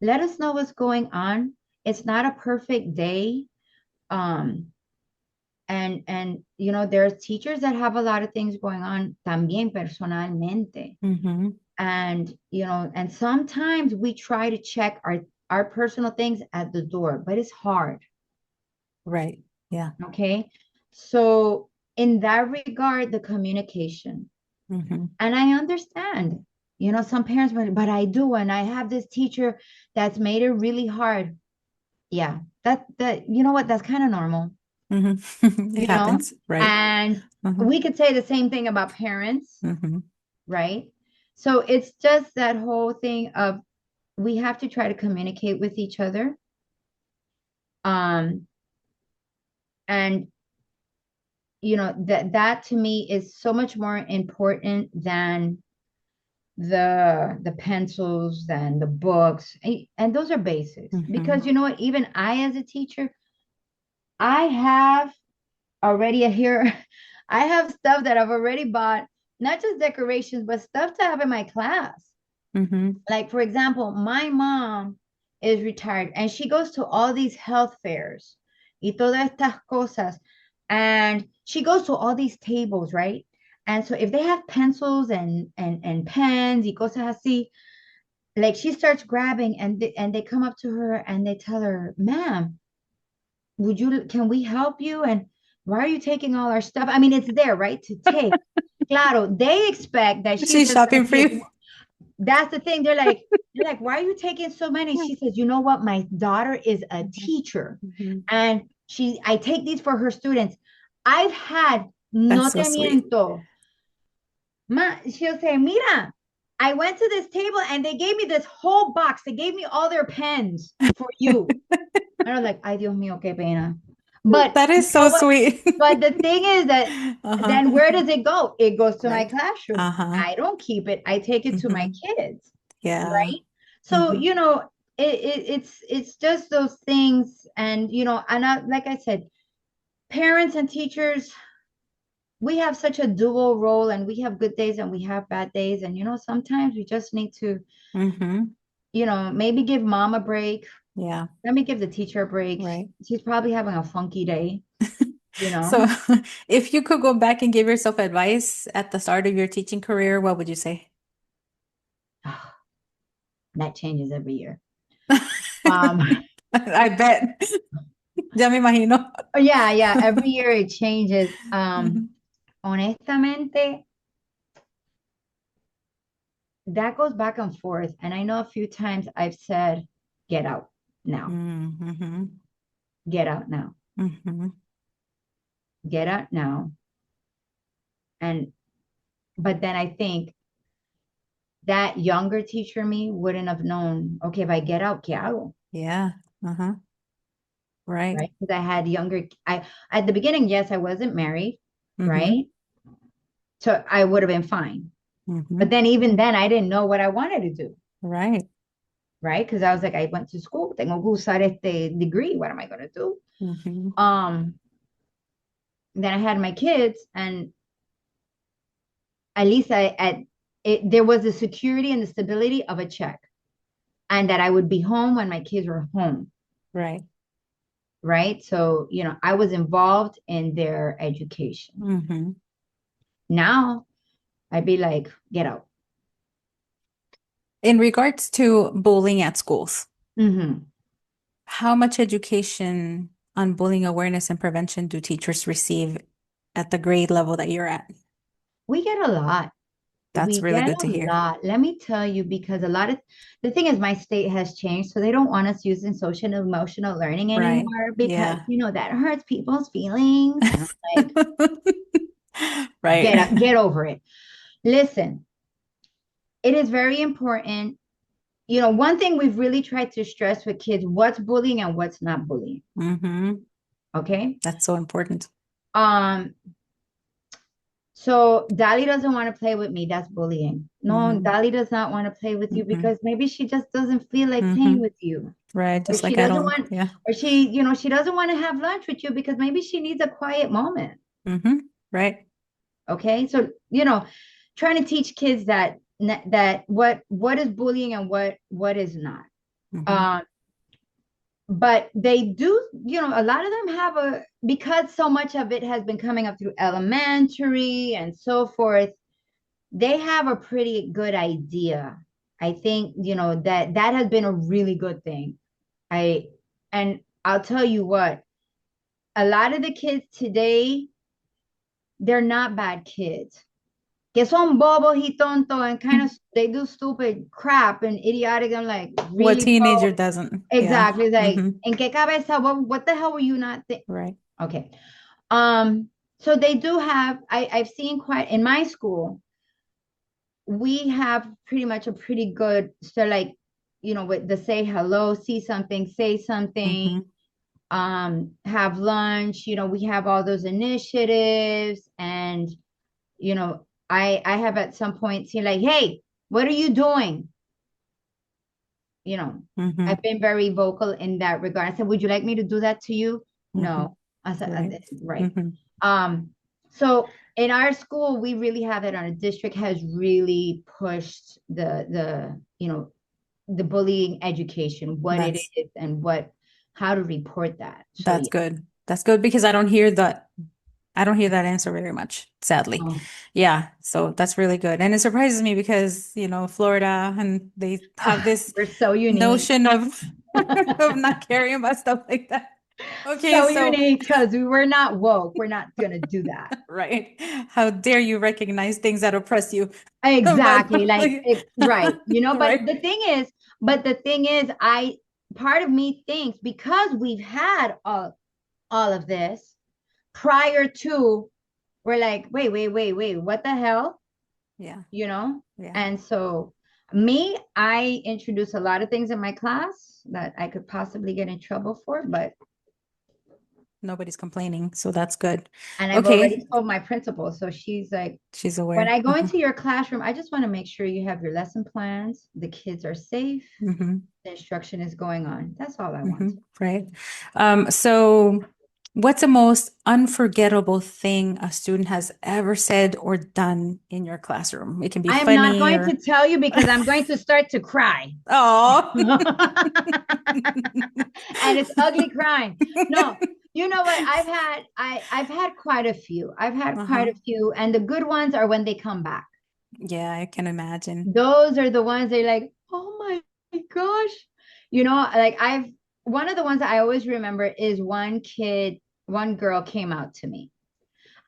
Let us know what's going on. It's not a perfect day. And there's teachers that have a lot of things going on también personalmente. And and sometimes we try to check our personal things at the door, but it's hard.
Right. Yeah.
Okay. So in that regard, the communication. And I understand, some parents, but I do, and I have this teacher that's made it really hard. Yeah, that you know what, that's kind of normal.
It happens, right?
And we could say the same thing about parents, right? So it's just that whole thing of we have to try to communicate with each other. And that to me is so much more important than the pencils, than the books, and those are basics. Because you know what, even I as a teacher, I have already I have stuff that I've already bought, not just decorations, but stuff to have in my class.
Mm-hmm.
Like, for example, my mom is retired and she goes to all these health fairs y todas estas cosas. And she goes to all these tables, right? And so if they have pencils and pens y cosas así, like she starts grabbing and they come up to her and they tell her, ma'am, can we help you? And why are you taking all our stuff? I mean, it's there, right? To take. Claro, they expect that she's
She's
just going
shopping
to
for
take.
you.
That's the thing. They're like, why are you taking so many? She says, you know what? My daughter is a teacher,
Mm-hmm.
and I take these for her students. I've had, no
That's so
te
sweet.
miento, she'll say, mira, I went to this table and they gave me this whole box. They gave me all their pens for you. And I was like, ay, Dios mío, qué pena. But
That
you
is
know
so
what?
sweet.
But the thing is that
Uh-huh.
then where does it go? It goes to my
Right.
classroom.
Uh-huh.
I don't keep it. I take it to my
Mm-hmm.
kids,
Yeah.
right? So,
Mm-hmm.
it's just those things. And, like I said, parents and teachers, we have such a dual role and we have good days and we have bad days. And, sometimes we just need to,
Mm-hmm.
maybe give mom a break.
Yeah.
Let me give the teacher a break.
Right.
She's probably having a funky day, you
So
know?
if you could go back and give yourself advice at the start of your teaching career, what would you say?
That changes every year. Um,
I bet. Ya me imagino.
yeah, yeah, every year it changes.
Mhm.
Honestamente, that goes back and forth. And I know a few times I've said, get out now,
Mhm.
get out now,
Mhm.
get out now. And, but then I think that younger teacher me wouldn't have known, okay, if I get out, ¿qué hago?
Yeah. Uh-huh. Right.
Right? Because at the beginning, yes, I wasn't married,
Mm-hmm.
right? So I would have been fine. But
Mm-hmm.
then even then, I didn't know what I wanted to do,
Right.
right? Because I was like, I went to school, tengo que usar este degree. What am I going to do?
Mm-hmm.
Then I had my kids, and at least there was the security and the stability of a check, and that I would be home when my kids were home,
Right.
right? So, I was involved in their education.
Mm-hmm.
Now I'd be like, get out.
In regards to bullying at schools,
Hmm.
how much education on bullying awareness and prevention do teachers receive at the grade level that you're at?
We get a lot.
That's
We
really
get
good to
a
hear.
lot. Let me tell you, because the thing is, my state has changed. So they don't want us using social and emotional learning
Right.
anymore because,
Yeah.
that hurts people's feelings. And I'm like,
Right.
get over it. Listen, it is very important. One thing we've really tried to stress with kids, what's bullying and what's not bullying.
Mm-hmm.
Okay.
That's so important.
Um, So Dali doesn't want to play with me. That's bullying. No,
Mm-hmm.
Dali does not want to play with you
Mm-hmm.
because maybe she just doesn't feel like
Mm-hmm.
playing with you.
Right.
Or
Just
she
like I
doesn't
don't.
want,
Yeah.
or she doesn't want to have lunch with you because maybe she needs a quiet moment.
Mm-hmm. Right.
Okay. So, trying to teach kids that what is bullying and what is not.
Mm-hmm.
Um, but they do, a lot of them because so much of it has been coming up through elementary and so forth, they have a pretty good idea. I think, that has been a really good thing. And I'll tell you what, a lot of the kids today, they're not bad kids. Que son bobos y tonto and kind of they do stupid crap and idiotic. I'm like,
What
really,
teenager
bro?
doesn't? Yeah.
Exactly. Like,
Mm-hmm.
en qué cabeza? What the hell were you not
Right.
Okay. So they do have, I've seen quite in my school, we have pretty much a pretty good, so like, with the say hello, see something, say something,
Mm-hmm.
have lunch, we have all those initiatives. And I have at some point seen like, hey, what are you doing? you know
Mm-hmm.
I've been very vocal in that regard. I said, would you like me to do that to you?
Mm-hmm.
No. I said,
Right.
right.
Mm-hmm.
um So in our school, we really have it on. A district has really pushed the bullying education, what it
That's
is and how to report that. So
that's
yeah.
good. That's good because I don't hear that answer very much, sadly.
Oh,
Yeah, so that's really good. And it surprises me because, Florida and they have this
we're so unique.
notion of of not caring about stuff like that. Okay,
So
so
unique because we were not woke. We're not gonna do that.
right. How dare you recognize things that oppress you? But
Exactly. Right.
right.
But the thing is, part of me thinks because we've had all of this prior to, we're like, wait, what the hell?
Yeah.
You know?
Yeah.
And so I introduce a lot of things in my class that I could possibly get in trouble for, but
Nobody's complaining, so that's good.
and I've already
Okay,
told my principal. So she's like,
she's
when
aware.
I go into your classroom, I just want to make sure you have your lesson plans, the kids are safe,
Hmm.
the instruction is going on. That's all I want.
Right. So what's the most unforgettable thing a student has ever said or done in your classroom? It can be
I am not
funny
going to
or
tell you because I'm going to start to cry.
oh.
And it's ugly crying. No, you know what? I've had quite a few. I've had quite
Uh-huh.
a few, and the good ones are when they come back.
Yeah, I can imagine.
Those are the ones they're like, oh my gosh. Like one of the ones that I always remember is one girl came out to me.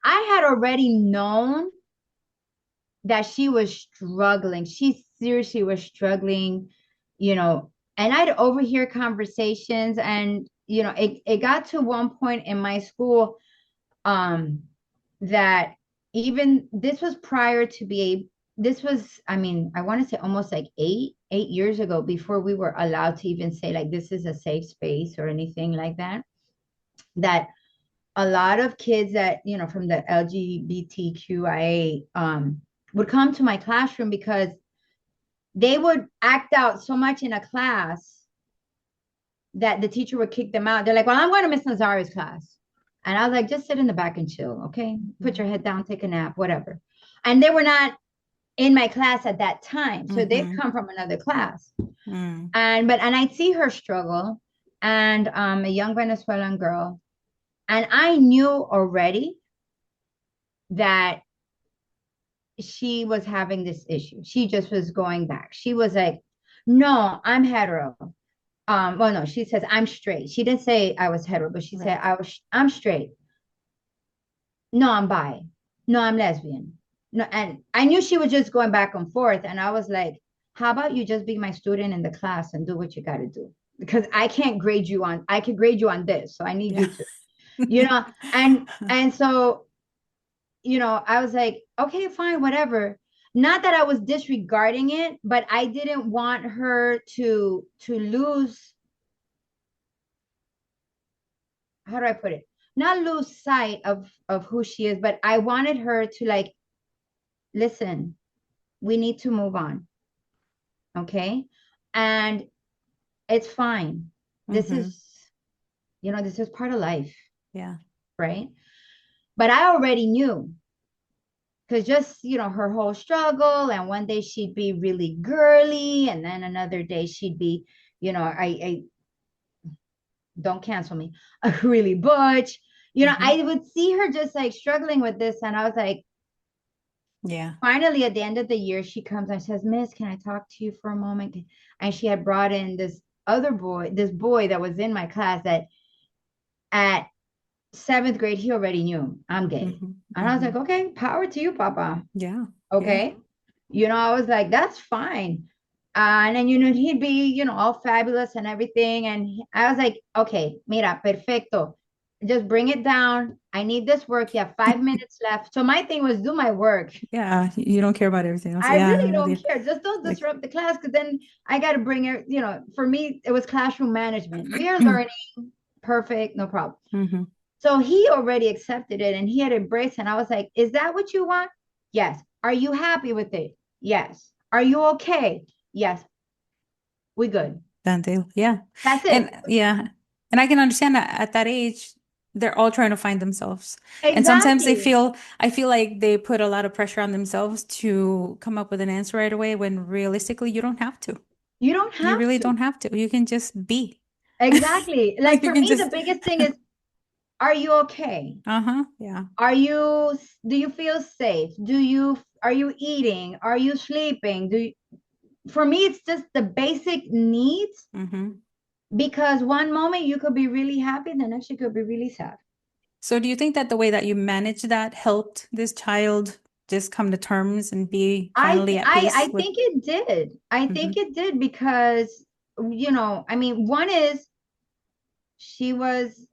I had already known that she was struggling. She seriously was struggling, and I'd overhear conversations and it got to one point in my school um that even this was prior to be this was, I mean, I want to say almost like 8 years ago, before we were allowed to even say like this is a safe space or anything like that a lot of kids that from the LGBTQIA would come to my classroom because they would act out so much in a class that the teacher would kick them out. They're like, well, I'm going to Miss Nazario's class. And I was like, just sit in the back and chill, okay? Put your head down, take a nap, whatever. And they were not in my class at that time. So they've
Mm-hmm.
come from another class.
Mm.
And I'd see her struggle, and a young Venezuelan girl. And I knew already that she was having this issue. She just was going back. She was like, no, I'm hetero. Well, no, she says I'm straight. She didn't say I was hetero, but she said
Right.
I'm straight. No, I'm bi. No, I'm lesbian. No, and I knew she was just going back and forth. And I was like, how about you just be my student in the class and do what you got to do? Because I could grade you on this. So I need
Yeah.
you to, you know, and so, I was like, okay, fine, whatever. Not that I was disregarding it, but I didn't want her to lose, how do I put it? Not lose sight of who she is, but I wanted her to like, listen, we need to move on, okay? And it's fine. This
Mm-hmm.
is, this is part of life,
Yeah.
right? But I already knew because just, her whole struggle, and one day she'd be really girly, and then another day she'd be, I don't cancel me, really butch.
Mm-hmm.
I would see her just like struggling with this, and I was like,
Yeah.
finally, at the end of the year, she comes and says, Miss, can I talk to you for a moment? And she had brought in this boy that was in my class that at seventh grade, he already knew I'm gay.
Mm-hmm.
And I was
Mm-hmm.
like, okay, power to you, Papa.
Yeah. Yeah.
Okay. I was like, that's fine. And then, he'd be, all fabulous and everything. And I was like, okay, mira, perfecto. Just bring it down. I need this work. You have 5 minutes left. So my thing was do my work.
Yeah. You don't care about everything else.
I
Yeah.
really
I
don't
did.
care. Just don't
Like,
disrupt the class because then I got to bring it. For me, it was classroom management. We are learning. Perfect. No problem.
mm-hmm.
So he already accepted it and he had embraced it. And I was like, is that what you want? Yes. Are you happy with it? Yes. Are you okay? Yes. We good.
Done deal. Yeah.
That's
And
it.
yeah. And I can understand that at that age, They're all trying to find themselves. And sometimes
Exactly.
I feel like they put a lot of pressure on themselves to come up with an answer right away when realistically you don't have to.
You don't
You
have
really
to.
don't have to. You can just be.
Exactly.
You
Like for
can
me, the
just,
biggest thing is, are you okay?
uh-huh, yeah.
Do you feel safe? Are you eating? Are you sleeping? For me, it's just the basic needs,
Mm-hmm.
because one moment you could be really happy, the next you could be really sad.
So do you think that the way that you managed that helped this child just come to terms and be finally at
I
peace with?
think it did. I think
Mm-hmm.
it did because, I mean, one is she was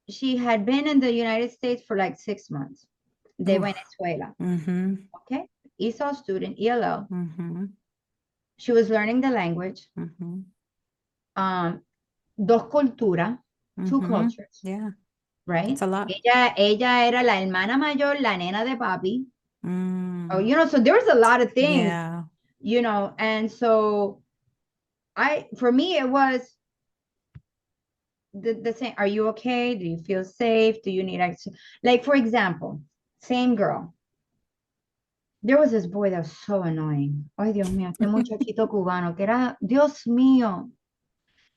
she had been in the United States for like 6 months de
Ooh.
Venezuela.
Mm-hmm.
Okay. ESOL student, ELL.
Mm-hmm.
She was learning the language.
Mm-hmm.
Um, dos culturas, two
Mm-hmm.
cultures,
Yeah,
right?
that's a lot.
Ella era la hermana mayor, la nena de papi. Oh,
Mm.
so there was a lot of things,
Yeah.
and so for me, it was the same. Are you okay? Do you feel safe? Do you need extra? Like, for example, same girl. There was this boy that was so annoying. Ay, Dios mío, este muchachito cubano que era, Dios mío,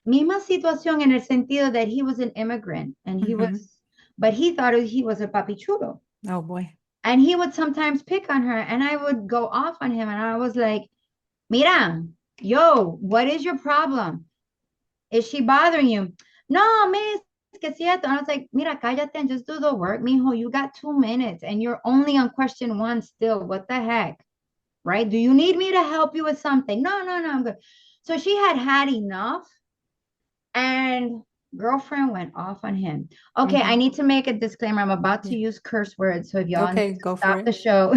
misma situación en el sentido that he was an immigrant and
Mm-hmm.
but he thought he was a papi chulo.
Oh boy.
And he would sometimes pick on her and I would go off on him and I was like, Mira, yo, what is your problem? Is she bothering you? No, miss, que cierto. And I was like, Mira, cállate and just do the work, mijo. You got 2 minutes and you're only on question one still. What the heck? Right? Do you need me to help you with something? No, no, no, I'm good. So she had had enough and girlfriend went off on him. Okay, I
Mm-hmm.
need to make a disclaimer. I'm about to
Yeah.
use curse words. So if y'all need
Okay,
to
go for
stop the
it.
show,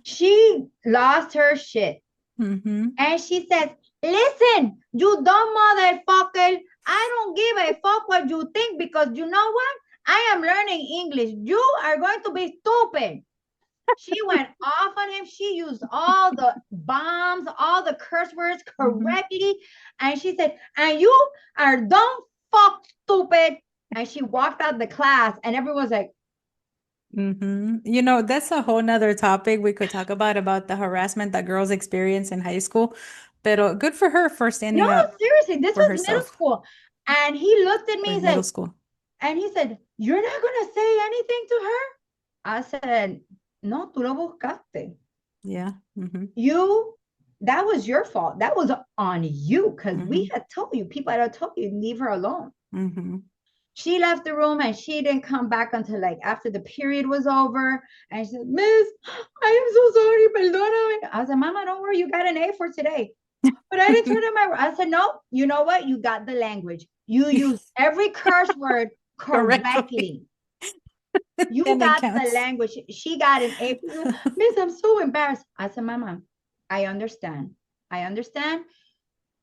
she lost her shit.
Mm-hmm.
And she says, listen, you dumb motherfucker. I don't give a fuck what you think because you know what? I am learning English. You are going to be stupid. She went off on him. She used all the bombs, all the curse words
Mm-hmm.
correctly. And she said, and you are dumb fuck stupid. And she walked out the class and everyone's like,
Mm-hmm. That's a whole nother topic we could talk about the harassment that girls experience in high school. But good for her for
no,
standing up
seriously, this
for
was middle
herself
school. And he looked at me,
or
he
middle
said,
school.
you're not going to say anything to her? I said, no, tú lo buscaste.
Yeah. Mm-hmm.
You, that was your fault. That was on you because we
Mm-hmm.
had told you, people had told you, leave her alone.
Mm-hmm.
She left the room and she didn't come back until like after the period was over. And she said, Miss, I am so sorry, perdóname. I said, Mama, don't worry, you got an A for today. But I didn't turn in my, I said, no, you know what? You got the language. You used every curse word
Correctly.
correctly. You
And it
got the
counts.
language. She got an A. Miss, I'm so embarrassed. I said, Mama, I understand. I understand.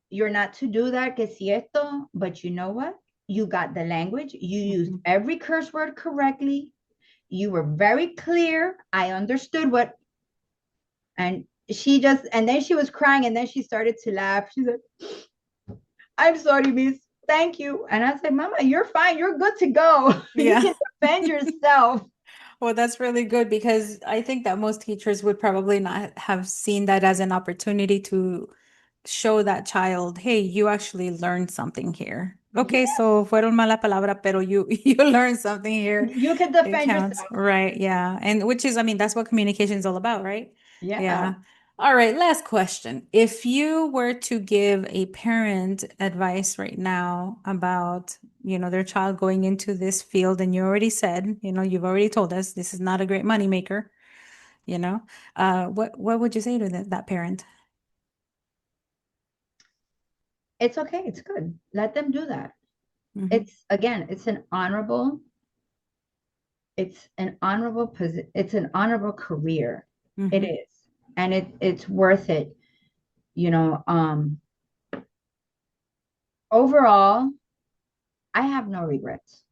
You're not to do that, que si esto, but you know what? You got the language. You used
Mhm.
every curse word correctly. You were very clear. I understood what, and and then she was crying, and then she started to laugh. She said, I'm sorry, miss. Thank you. And I said, Mama, you're fine. You're good to go. You
Yeah.
can defend yourself.
Well, that's really good because I think that most teachers would probably not have seen that as an opportunity to show that child, hey, you actually learned something here.
Yeah,
Okay, so fueron mala palabra, pero you you learned something here.
you can
It
defend
counts.
yourself.
Right, yeah. And which is, I mean, that's what communication is all about, right?
Yeah.
Yeah. All right, last question. If you were to give a parent advice right now about, their child going into this field, and you already said, you've already told us this is not a great moneymaker, you know, what would you say to that parent?
It's okay. It's good. Let them do that.
Hmm.
Again, it's an honorable career. It
Hmm.
is. And it's worth it. You know, overall, I have no regrets.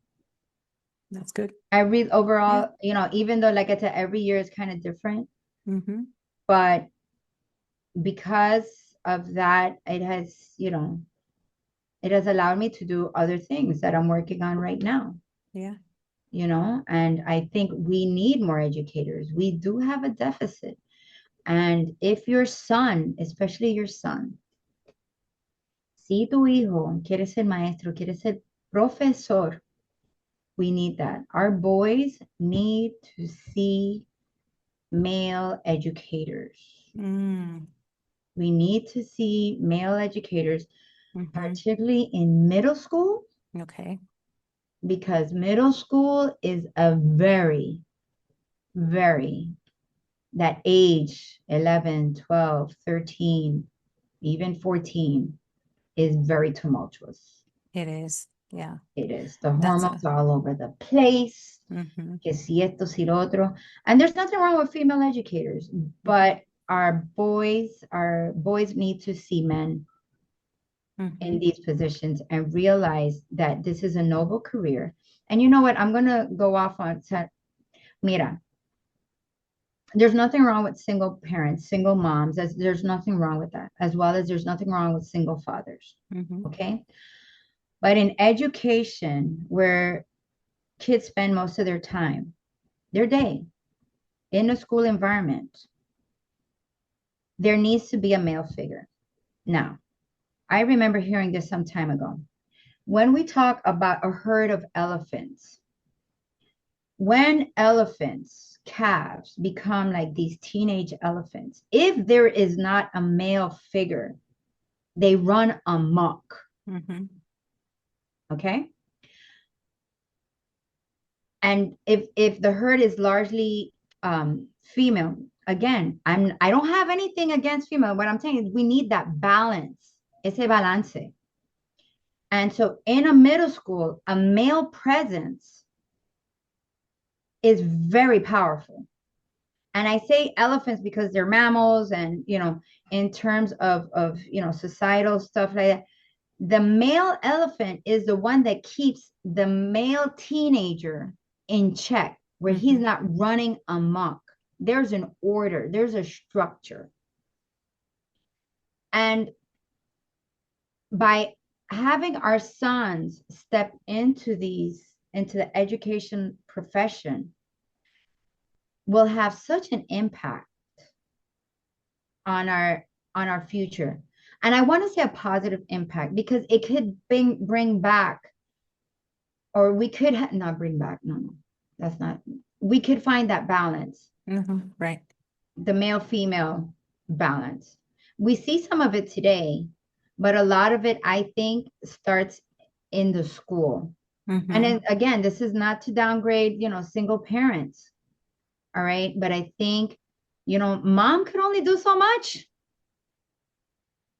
That's good.
I read
Yeah.
overall, even though like I said, every year is kind of different,
Hmm.
but because of that, it has, It has allowed me to do other things that I'm working on right now,
Yeah.
and I think we need more educators. We do have a deficit. And if your son, especially your son, si tu hijo quiere ser maestro, quiere ser profesor, we need that. Our boys need to see male educators.
Mm.
We need to see male educators,
Hmm.
particularly in middle school,
Okay.
because middle school is a very, very, that age, 11, 12, 13, even 14, is very tumultuous.
It is. Yeah.
It is. The
That's
hormones
a.
are all over the place.
Hmm.
Que si esto, si lo otro. And there's nothing wrong with female educators, but our boys need to see men in
Hmm.
these positions and realize that this is a noble career. And you know what? I'm gonna go off on Mira, there's nothing wrong with single parents, single moms, as there's nothing wrong with that, as well as there's nothing wrong with single fathers.
Hmm.
Okay. But in education, where kids spend most of their time, their day in a school environment, there needs to be a male figure. Now, I remember hearing this some time ago. When we talk about a herd of elephants, when elephants, calves become like these teenage elephants, if there is not a male figure, they run amok.
Hmm.
Okay. And if the herd is largely female, again, I don't have anything against female. What I'm saying is we need that balance, ese balance. And so in a middle school, a male presence is very powerful. And I say elephants because they're mammals, and in terms of societal stuff like that, the male elephant is the one that keeps the male teenager in check, where he's
Hmm.
not running amok. There's an order, there's a structure. And by having our sons step into the education profession will have such an impact on our future. And I want to say a positive impact, because it could bring back, or we could not bring back, no, that's not, we could find that balance,
Hmm. Right.
the male female balance. We see some of it today, but a lot of it, I think, starts in the school. And
Hmm.
then again, this is not to downgrade, single parents. All right. But I think, mom could only do so much,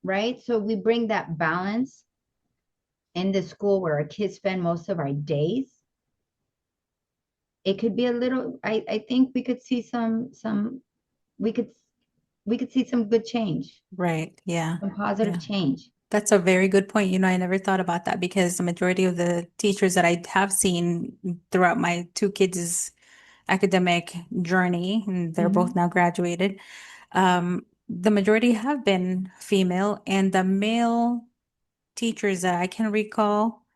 right? So we bring that balance in the school where our kids spend most of our days. It could be a little, I think we could see we could we could see some good change,
Right. Yeah.
some positive
Yeah.
change.
That's a very good point. I never thought about that because the majority of the teachers that I have seen throughout my two kids' academic journey, and they're both
Mhm.
now graduated, the majority have been female, and the male teachers that I can recall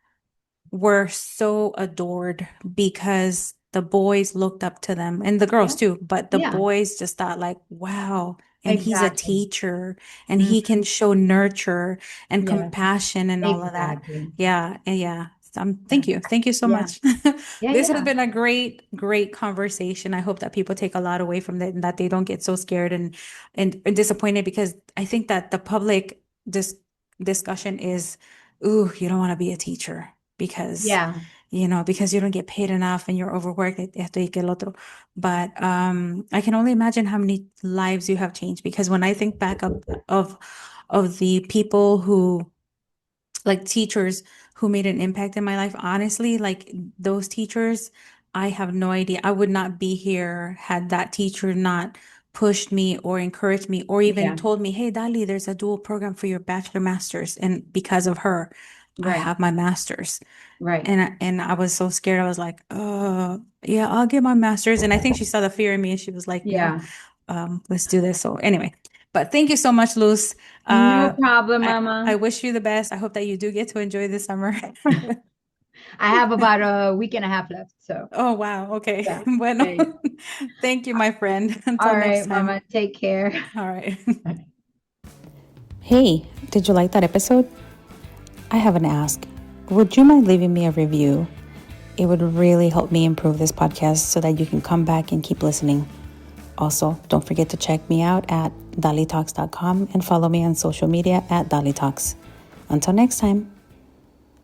were so adored because the boys looked up to them and the girls
Yeah.
too, but the
Yeah,
boys just thought like, wow, and he's a
exactly.
teacher and he can
Mhm.
show nurture and
Yes,
compassion and all of that.
exactly.
Yeah, and yeah.
Yeah.
Thank you. Thank you so
Yeah.
much.
Yeah.
This has
Yeah.
been a great, great conversation. I hope that people take a lot away from it and that they don't get so scared and disappointed because I think that the public discussion is, ooh, you don't want to be a teacher because
Yeah.
because you don't get paid enough and you're overworked, esto y que el otro. But I can only imagine how many lives you have changed because when I think back of the people who like teachers who made an impact in my life, honestly, like those teachers, I have no idea. I would not be here had that teacher not pushed me or encouraged me or even
Yeah.
told me, "Hey, Dali, there's a dual program for your bachelor master's." And because of her, I
Right.
have my master's.
Right.
And I was so scared. I was like, yeah, I'll get my master's. And I think she saw the fear in me and she was like, no,
Yeah.
let's do this. So anyway, But thank you so much, Luz.
No problem,
I
Mama.
wish you the best. I hope that you do get to enjoy this summer.
I have about a week and a half left, so
Oh, wow. Okay.
yeah.
Bueno,
Yeah, yeah.
thank you, my friend. Until
All
next
right,
time.
Mama. Take care.
All right. Hey, did you like that episode? I have an ask. Would you mind leaving me a review? It would really help me improve this podcast so that you can come back and keep listening. Also, don't forget to check me out at DaliTalks.com and follow me on social media at DaliTalks. Until next time.